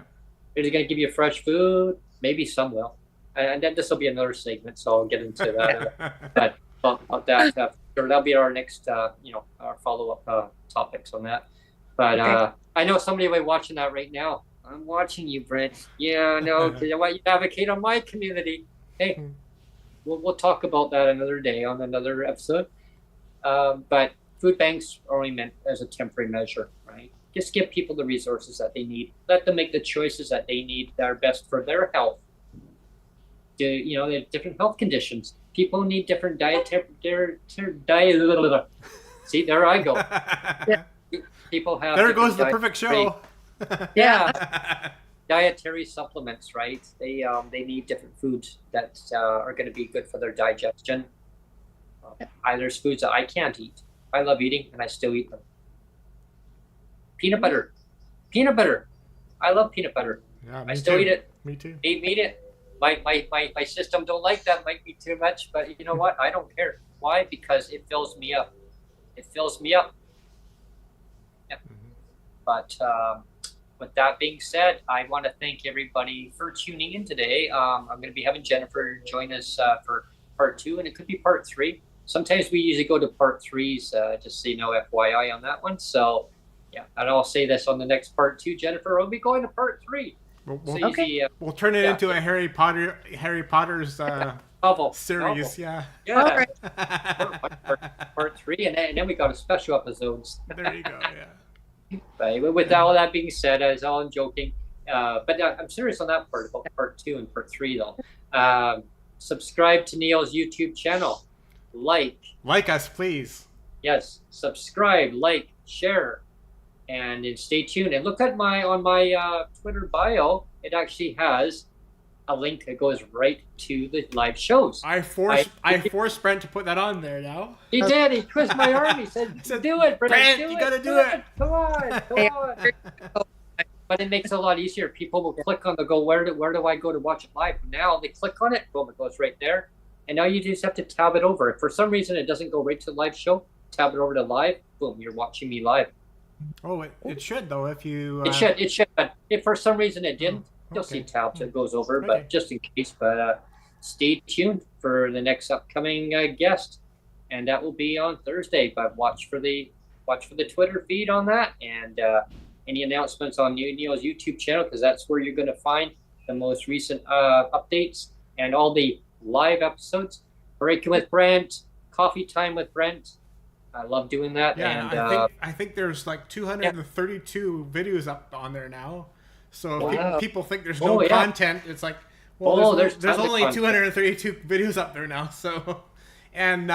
Are they going to give you fresh food? Maybe some will. And then this will be another segment, so I'll get into that. About that, that'll be our next, our follow-up topics on that. But okay. I know somebody will be watching that right now. I'm watching you, Brent. Yeah, no, because I want you to advocate on my community. Hey, we'll talk about that another day on another episode. But food banks are only meant as a temporary measure, right? Just give people the resources that they need. Let them make the choices that they need that are best for their health. They have different health conditions. People need different dietary. See, there I go. People have. There goes the perfect show. Yeah. Dietary supplements, right? They need different foods that are going to be good for their digestion. There's foods that I can't eat. I love eating, and I still eat them. Peanut butter. I love peanut butter. Yeah, I still eat it. Me too. Eat it. My system don't like that. Might be too much, but you know what? I don't care. Why? Because it fills me up. Yeah. But with that being said, I want to thank everybody for tuning in today. I'm going to be having Jennifer join us for part 2, and it could be part 3. Sometimes we usually go to part 3s, just so you know, FYI on that one. So, yeah, and I'll say this on the next part 2, Jennifer, we'll be going to part 3. We'll turn it into a Harry Potter's novel series. Yeah. All right. Part 3, and then we got a special episodes. There you go. Yeah. But with all that being said, as all I'm joking, but I'm serious on that part about part 2 and part 3 though. Subscribe to Neil's YouTube channel. Like us, please. Yes, subscribe, like, share, and then stay tuned. And look at my Twitter bio. It actually has a link that goes right to the live shows. I forced Brent to put that on there now. He did. He twisted my arm. He said, "Do it, Brent. You gotta do it. Come on." But it makes it a lot easier. People will click on the go. Where do I go to watch it live? Now they click on it. Boom! It goes right there. And now you just have to tab it over. If for some reason it doesn't go right to the live show, tab it over to live. Boom! You're watching me live. Oh, it should though. If you it should. But if for some reason it didn't, you'll see tabs that goes over. But just in case. But stay tuned for the next upcoming guest, and that will be on Thursday. But watch for the Twitter feed on that, and any announcements on Neil's YouTube channel, because that's where you're going to find the most recent updates and all the live episodes. Breaking with Brent, Coffee Time with Brent. I love doing that. Yeah, and I think there's like 232 videos up on there now. So if people think there's no content, it's like, well, there's only 232 videos up there now. So, and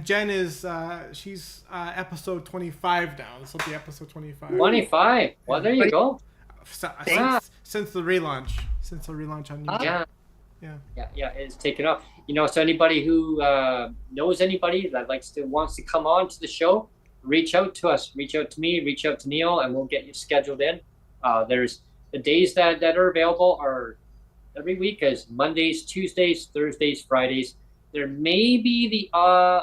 Jen is she's episode 25 now. This will be episode 25. 25. Well, there you go. Since the relaunch on YouTube. Yeah, it's taken off. So anybody who knows anybody that wants to come on to the show, reach out to us. Reach out to me. Reach out to Neil, and we'll get you scheduled in. There's the days that are available are every week as Mondays, Tuesdays, Thursdays, Fridays. There may be the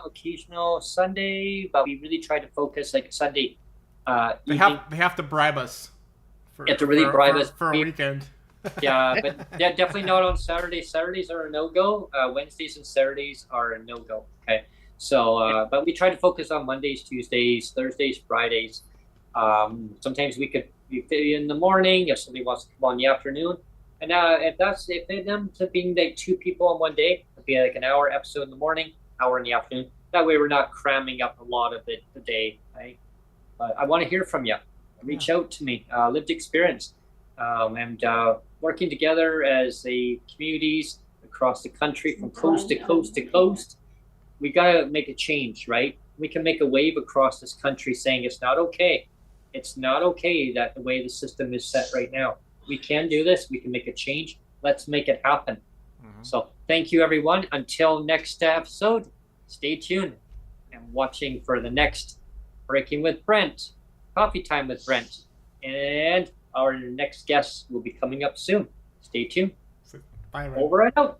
occasional Sunday, but we really try to focus like Sunday. They have to bribe us. Bribe us for a weekend. Yeah, but definitely not on Saturdays. Saturdays are a no-go. Wednesdays and Saturdays are a no-go. Okay, so but we try to focus on Mondays, Tuesdays, Thursdays, Fridays. Sometimes we could be in the morning if somebody wants to come on in the afternoon. And if they them to being like 2 people on one day, it'd be like an hour episode in the morning, hour in the afternoon. That way we're not cramming up a lot of the day, right? But I want to hear from you. Reach out to me. Lived experience. And working together as communities across the country from coast to coast to coast, we got to make a change, right? We can make a wave across this country saying it's not okay. It's not okay that the way the system is set right now. We can do this. We can make a change. Let's make it happen. Mm-hmm. So thank you, everyone. Until next episode, stay tuned and watching for the next Breaking with Brent, Coffee Time with Brent, and our next guest will be coming up soon. Stay tuned. Bye, Brent. Over and out.